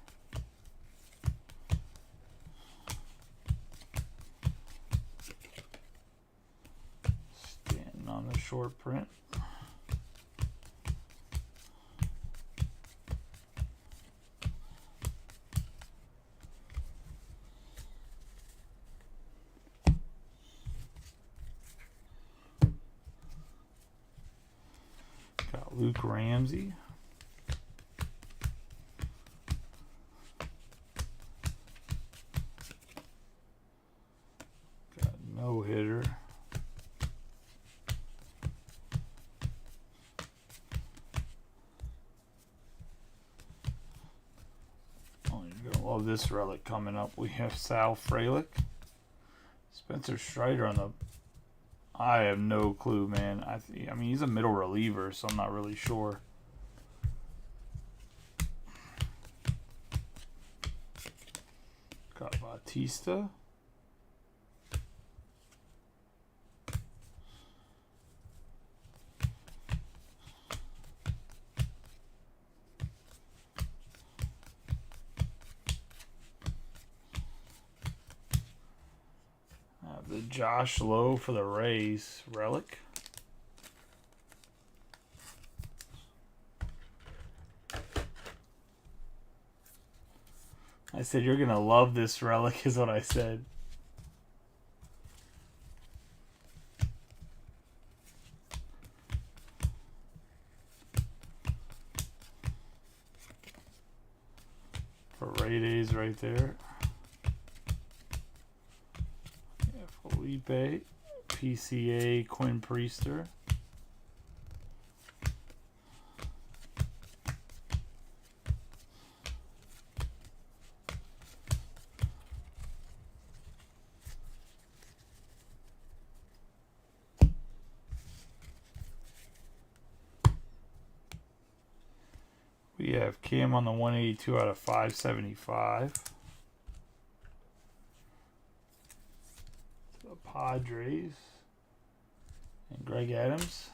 Speaker 1: Stanton on the short print. Got Luke Ramsey. Got no hitter. Oh, you're gonna love this relic coming up. We have Sal Frelick, Spencer Strider on the. I have no clue, man. I mean, he's a middle reliever, so I'm not really sure. Got Bautista. The Josh Lowe for the Rays relic. I said, you're going to love this relic, is what I said. Paredes right there. Yeah, Loupe, PCA, Quinn Priester. We have Cam on the 182 out of 575. The Padres. And Greg Adams.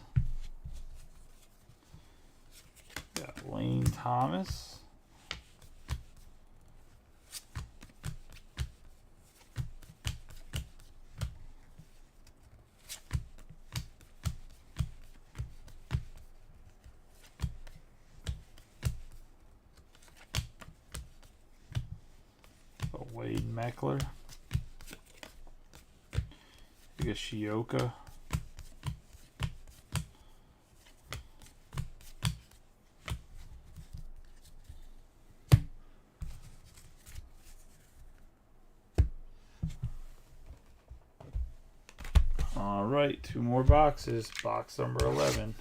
Speaker 1: Got Lane Thomas. Wade Meckler. Shioka. All right, 2 more boxes. Box number 11.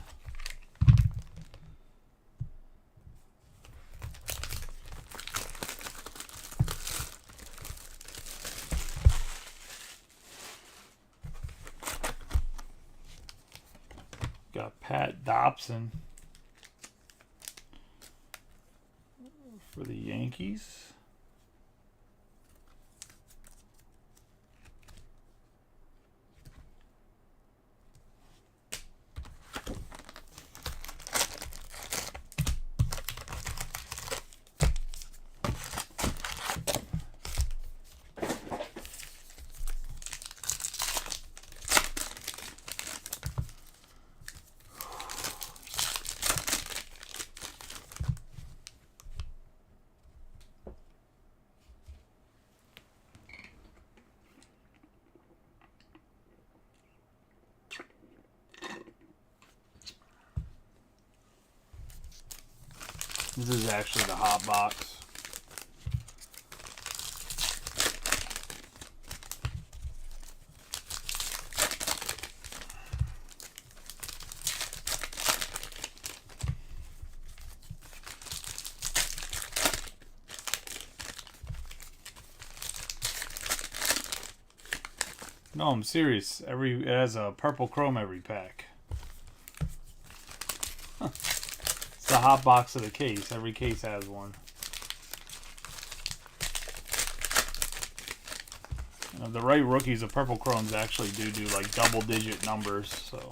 Speaker 1: Got Pat Dobson for the Yankees. This is actually the hot box. No, I'm serious. It has a purple chrome every pack. It's the hot box of the case. Every case has one. The right rookies, the purple chromes actually do like double-digit numbers. So.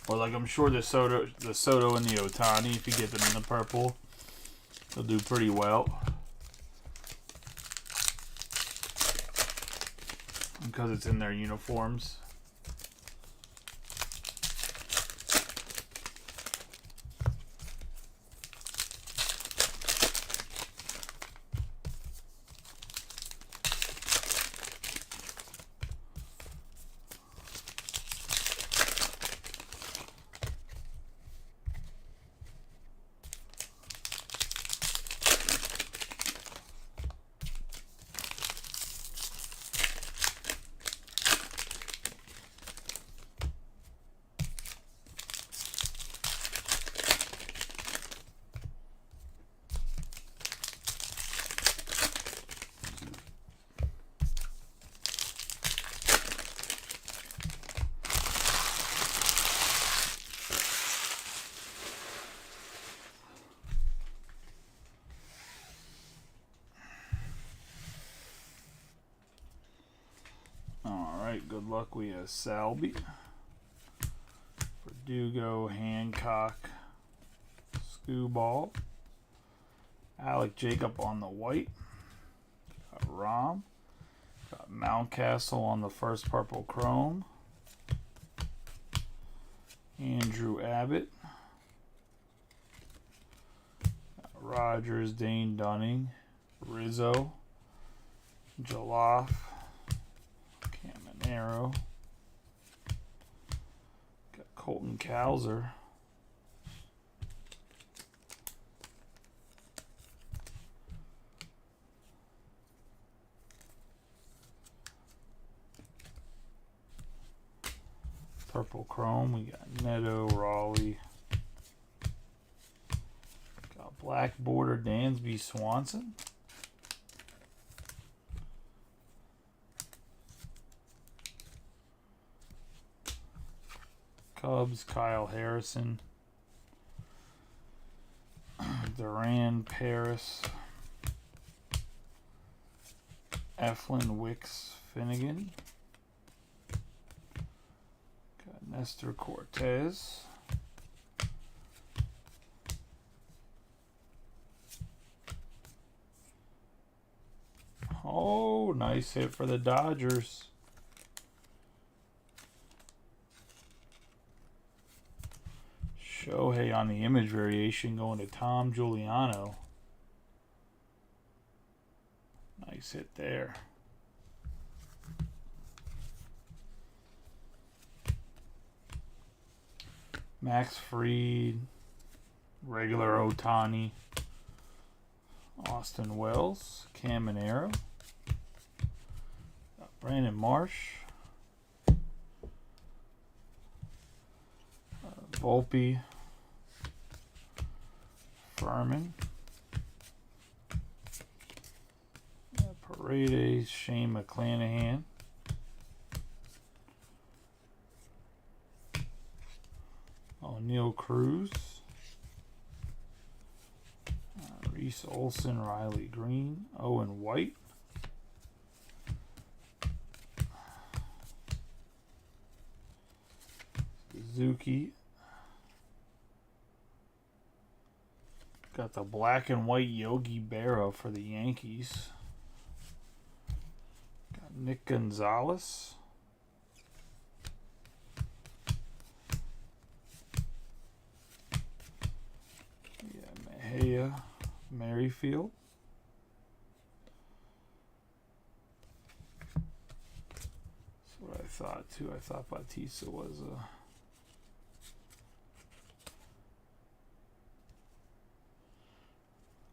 Speaker 1: Or like I'm sure the Soto and the Ohtani, if you get them in the purple, they'll do pretty well. Because it's in their uniforms. Good luck. We have Salby, Verdugo, Hancock, Skubal, Alec Jacob on the white, Got Rom. Got Mountcastle on the first purple chrome. Andrew Abbott. Got Rogers, Dane Dunning. Rizzo. Jaloff. Caminero. Got Colton Cowser. Purple chrome, we got Neto, Raleigh. Got black border, Dansby, Swanson. Cubs, Kyle Harrison. Duran, Paris. Eflin, Wicks, Finnegan. Nestor Cortez. Oh, nice hit for the Dodgers. Shohei on the image variation going to Tom Giuliano. Nice hit there. Max Fried, regular Otani, Austin Wells, Caminero, Brandon Marsh, Volpe, Furman, Paredes, Shane McClanahan. O'Neal Cruz, Reese Olson, Riley Green, Owen White, Suzuki. Got the black and white Yogi Berra for the Yankees. Got Nick Gonzalez. Mejia, Merrifield. That's what I thought too. I thought Bautista was a.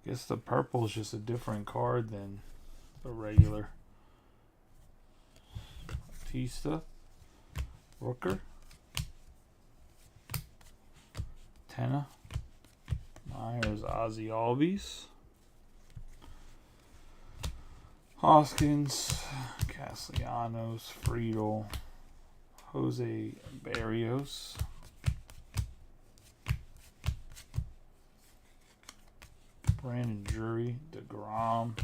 Speaker 1: I guess the purple is just a different card than the regular. Bautista, Rooker, Tenna. Myers, Ozzy Albies, Hoskins, Castellanos, Friedel, Jose Barrios, Brandon Drury, DeGrom,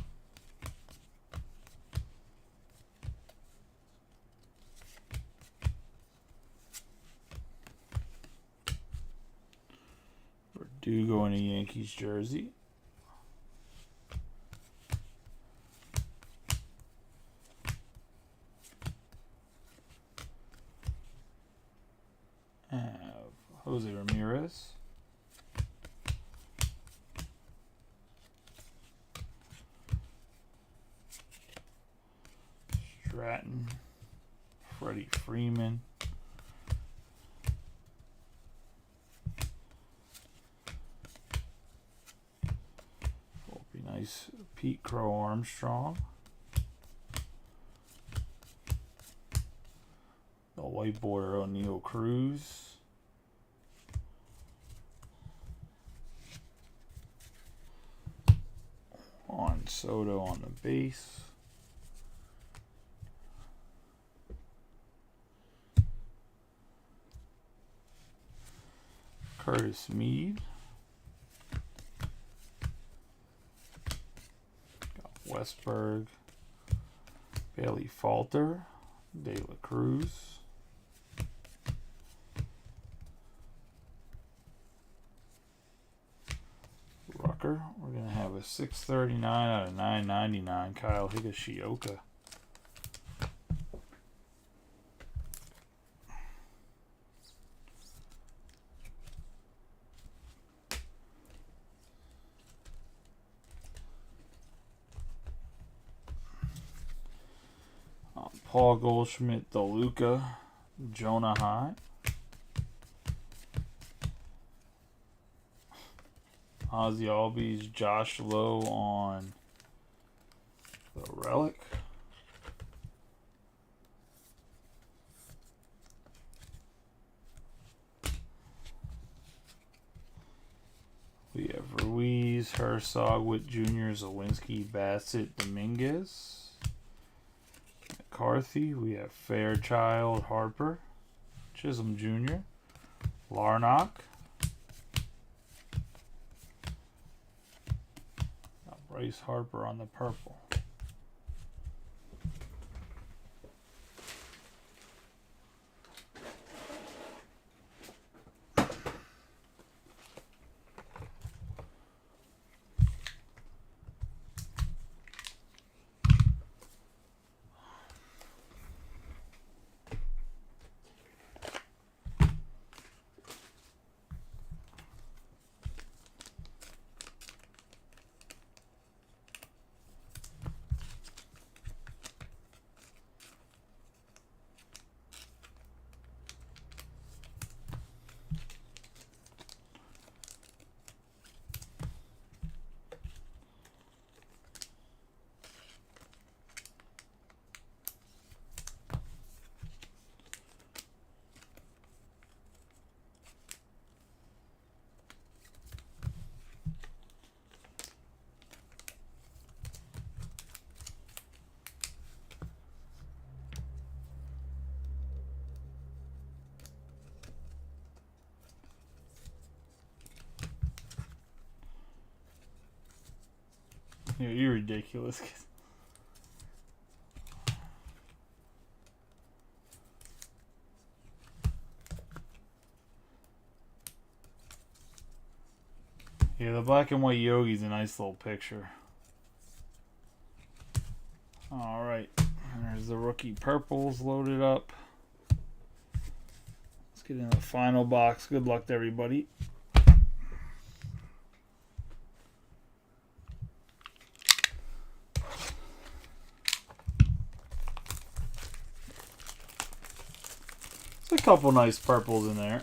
Speaker 1: Verdugo in a Yankees jersey. Jose Ramirez. Stratton. Freddie Freeman. Will be nice. Pete Crow Armstrong. The white border O'Neal Cruz. On Soto on the base. Curtis Mead. Got Westberg. Bailey Falter. De La Cruz. Rucker. We're going to have a 639 out of 999. Kyle Higashioka. Paul Goldschmidt, DeLuca, Jonah High. Ozzy Albies, Josh Lowe on the Relic. We have Ruiz, Herzog, Witt Jr., Zawinski, Bassett, Dominguez. McCarthy, we have Fairchild, Harper, Chisholm Jr., Larnock. Bryce Harper on the purple. Yeah, you're ridiculous. Yeah, the black and white Yogi's a nice little picture. Alright, there's the rookie purples loaded up. Let's get in the final box. Good luck to everybody. A couple nice purples in there.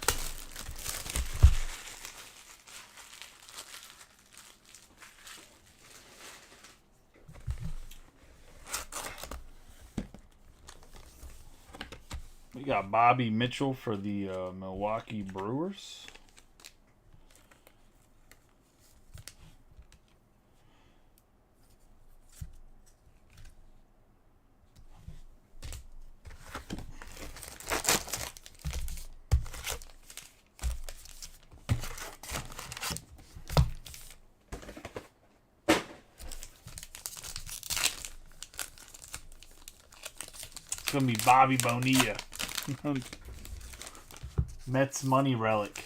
Speaker 1: We got Bobby Mitchell for the Milwaukee Brewers. It's going to be Bobby Bonilla. Mets money relic.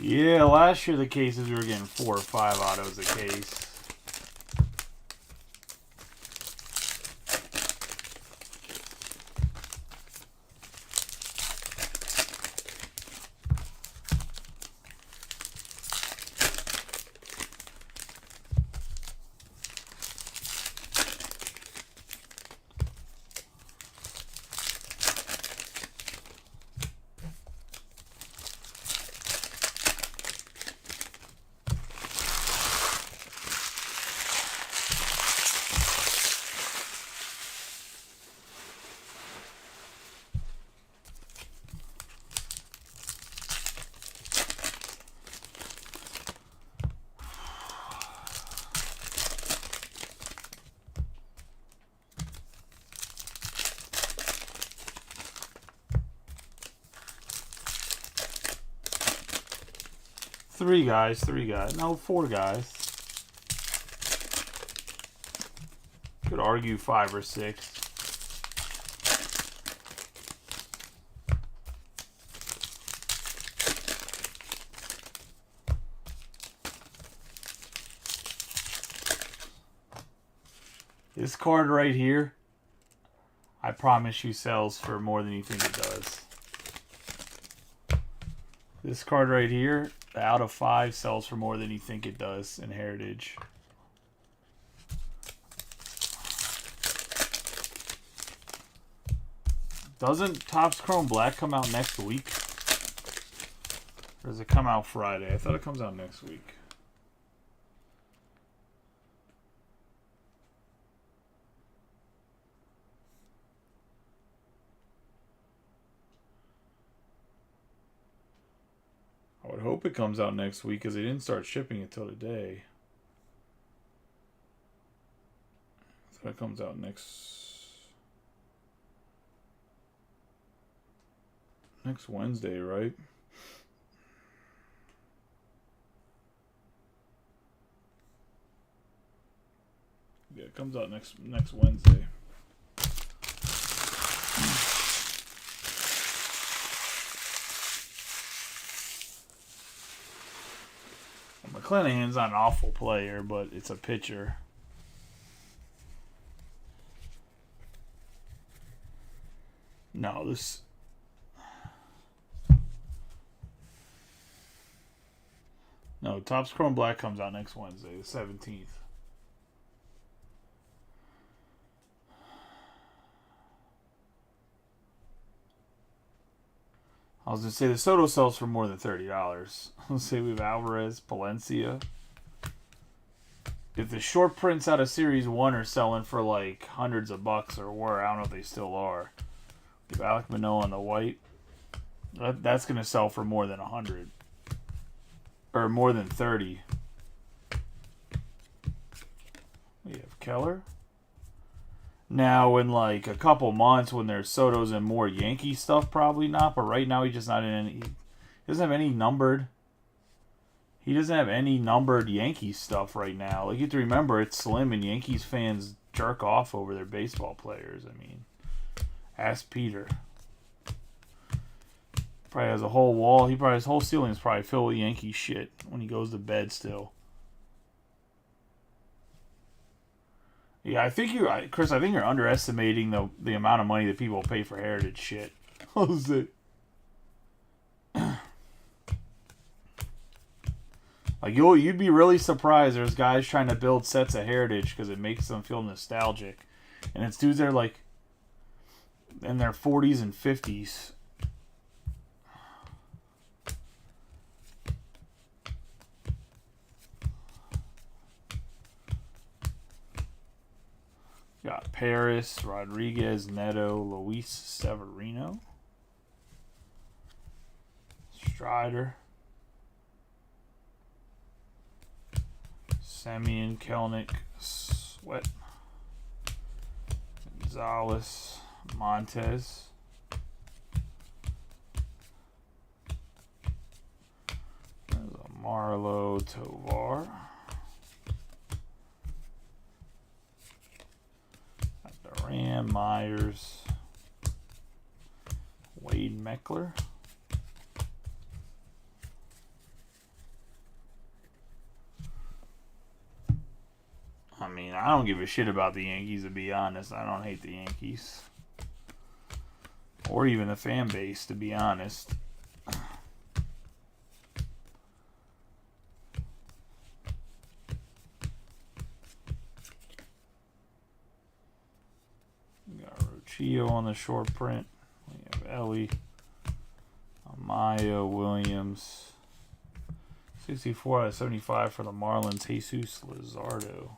Speaker 1: Yeah, last year the cases we were getting 4 or 5 autos a case. Three guys. No, four guys. Could argue 5 or 6. This card right here, I promise you sells for more than you think it does. This card right here, out of 5, sells for more than you think it does in Heritage. Doesn't Topps Chrome Black come out next week? Or does it come out Friday? I thought it comes out next week. I would hope it comes out next week because they didn't start shipping it till today. I thought it comes out next Wednesday, right? Yeah, it comes out next Wednesday. McClanahan's not an awful player, but it's a pitcher. No, this... No, Topps Chrome Black comes out next Wednesday, the 17th. I was going to say the Soto sells for more than $30. Let's say we have Alvarez, Palencia. If the short prints out of Series 1 are selling for like hundreds of bucks or were, I don't know if they still are. We have Alec Manoah on the white. That's going to sell for more than 100. Or more than 30. We have Keller. Now, in like a couple months, when there's Sotos and more Yankee stuff, probably not. But right now, he's just not in any. He doesn't have any numbered. He doesn't have any numbered Yankee stuff right now. Like, you have to remember, it's slim, and Yankees fans jerk off over their baseball players. I mean, ask Peter. Probably has a whole wall. His whole ceiling is probably filled with Yankee shit when he goes to bed still. Yeah, Chris, I think you're underestimating the amount of money that people pay for Heritage shit. How's it? Like, you'd be really surprised. There's guys trying to build sets of Heritage because it makes them feel nostalgic, and it's dudes that are like in their 40s and 50s. Got Paris, Rodriguez, Neto, Luis Severino, Strider, Semien, Kelnick, Sweat, Gonzalez, Montez, there's a Marlowe, Tovar. Duran, Myers, Wade Meckler. I mean, I don't give a shit about the Yankees, to be honest. I don't hate the Yankees. Or even the fan base, to be honest. Chio on the short print. We have Ellie, Amaya, Williams. 64 out of 75 for the Marlins. Jesus Luzardo.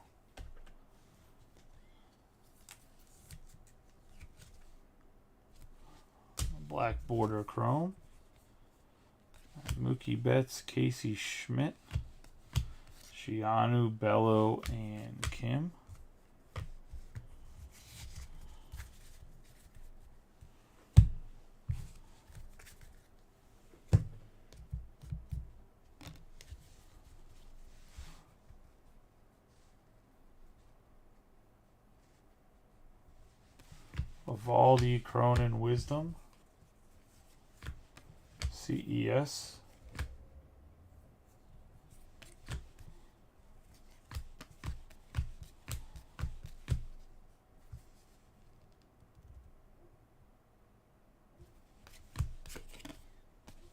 Speaker 1: Black border chrome. Mookie Betts, Casey Schmidt, Shianu, Bello, and Kim. Evaldi, Cronin, Wisdom. CES.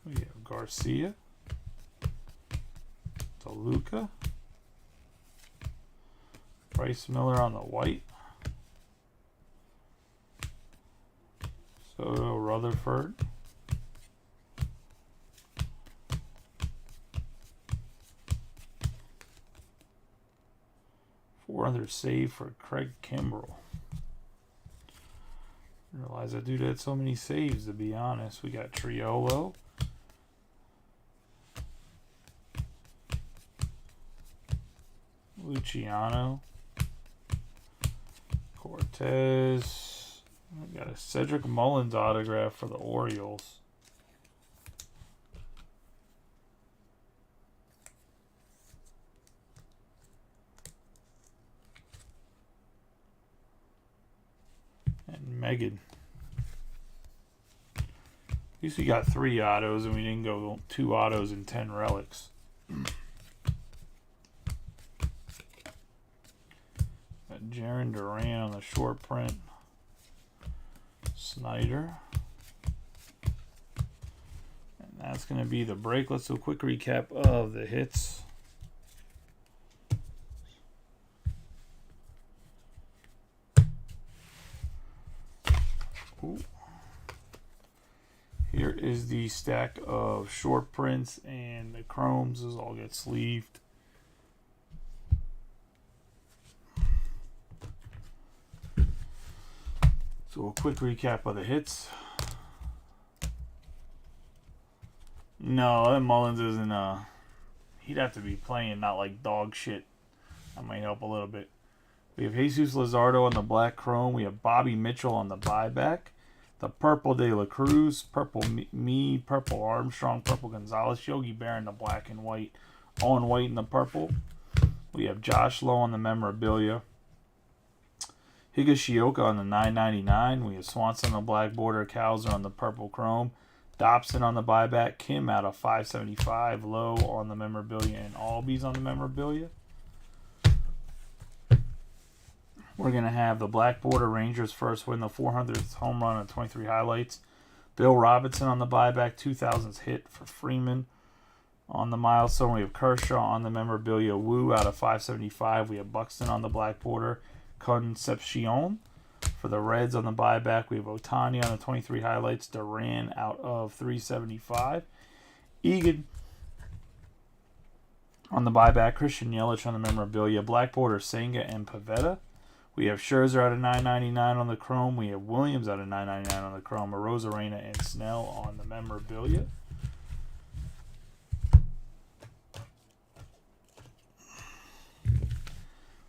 Speaker 1: We have Garcia. DeLuca. Bryce Miller on the white. Soto, Rutherford. /400 save for Craig Kimbrell. I realize that dude had so many saves, to be honest. We got Triolo. Luciano. Cortez. We got a Cedric Mullins autograph for the Orioles. And Megan. At least we got 3 autos and we didn't go 2 autos and 10 relics. Got Jaron Duran on the short print. Snyder. And that's going to be the break. Let's do a quick recap of the hits. Ooh. Here is the stack of short prints and the chromes. Those all get sleeved. So a quick recap of the hits. No, that Mullins isn't he'd have to be playing not like dog shit. That might help a little bit. We have Jesus Luzardo on the black chrome. We have Bobby Mitchell on the buyback. The purple De La Cruz, purple Meade, purple Armstrong, purple Gonzalez, Yogi Berra in the black and white, Owen White in the purple. We have Josh Lowe on the memorabilia. Higashioka on the $9.99. We have Swanson on the black border, Cowser on the purple chrome, Dobson on the buyback, Kim out of $5.75, Lowe on the memorabilia, and Albies on the memorabilia. We're going to have the black border Rangers first win the 400th home run on 23 highlights. Bill Robinson on the buyback, 2000s hit for Freeman on the milestone. We have Kershaw on the memorabilia, Wu out of $5.75. We have Buxton on the black border, Concepcion for the Reds on the buyback. We have Otani on the 23 highlights, Duran out of $3.75. Egan on the buyback, Christian Yelich on the memorabilia, black border Senga and Pavetta. We have Scherzer out of $9.99 on the chrome. We have Williams out of $9.99 on the chrome, Arozarena and Snell on the memorabilia.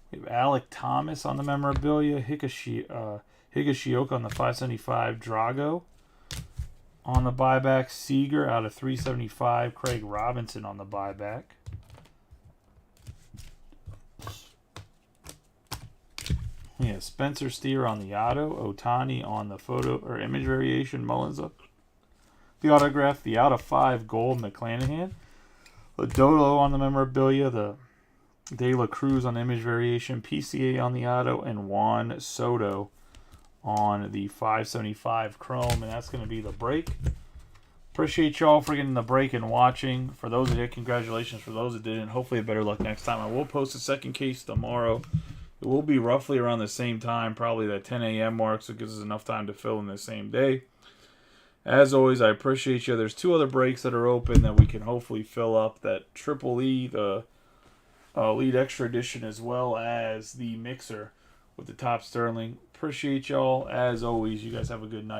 Speaker 1: We have Alec Thomas on the memorabilia, Higashioka on the $5.75, Drago on the buyback, Seager out of $3.75, Craig Robinson on the buyback. We have Spencer Steer on the auto, Otani on the photo or image variation, Mullins up the autograph, the out of 5 gold McClanahan, Lodolo on the memorabilia, the De La Cruz on the image variation, PCA on the auto, and Juan Soto on the $5.75 chrome, and that's going to be the break. Appreciate y'all for getting the break and watching. For those that did, congratulations. For those that didn't, hopefully better luck next time. I will post a second case tomorrow. It will be roughly around the same time, probably that 10 a.m. mark, so it gives us enough time to fill in the same day. As always, I appreciate you. There's 2 other breaks that are open that we can hopefully fill up. That Triple E, the Elite Extra Edition, as well as the Mixer with the Top Sterling. Appreciate y'all. As always, you guys have a good night.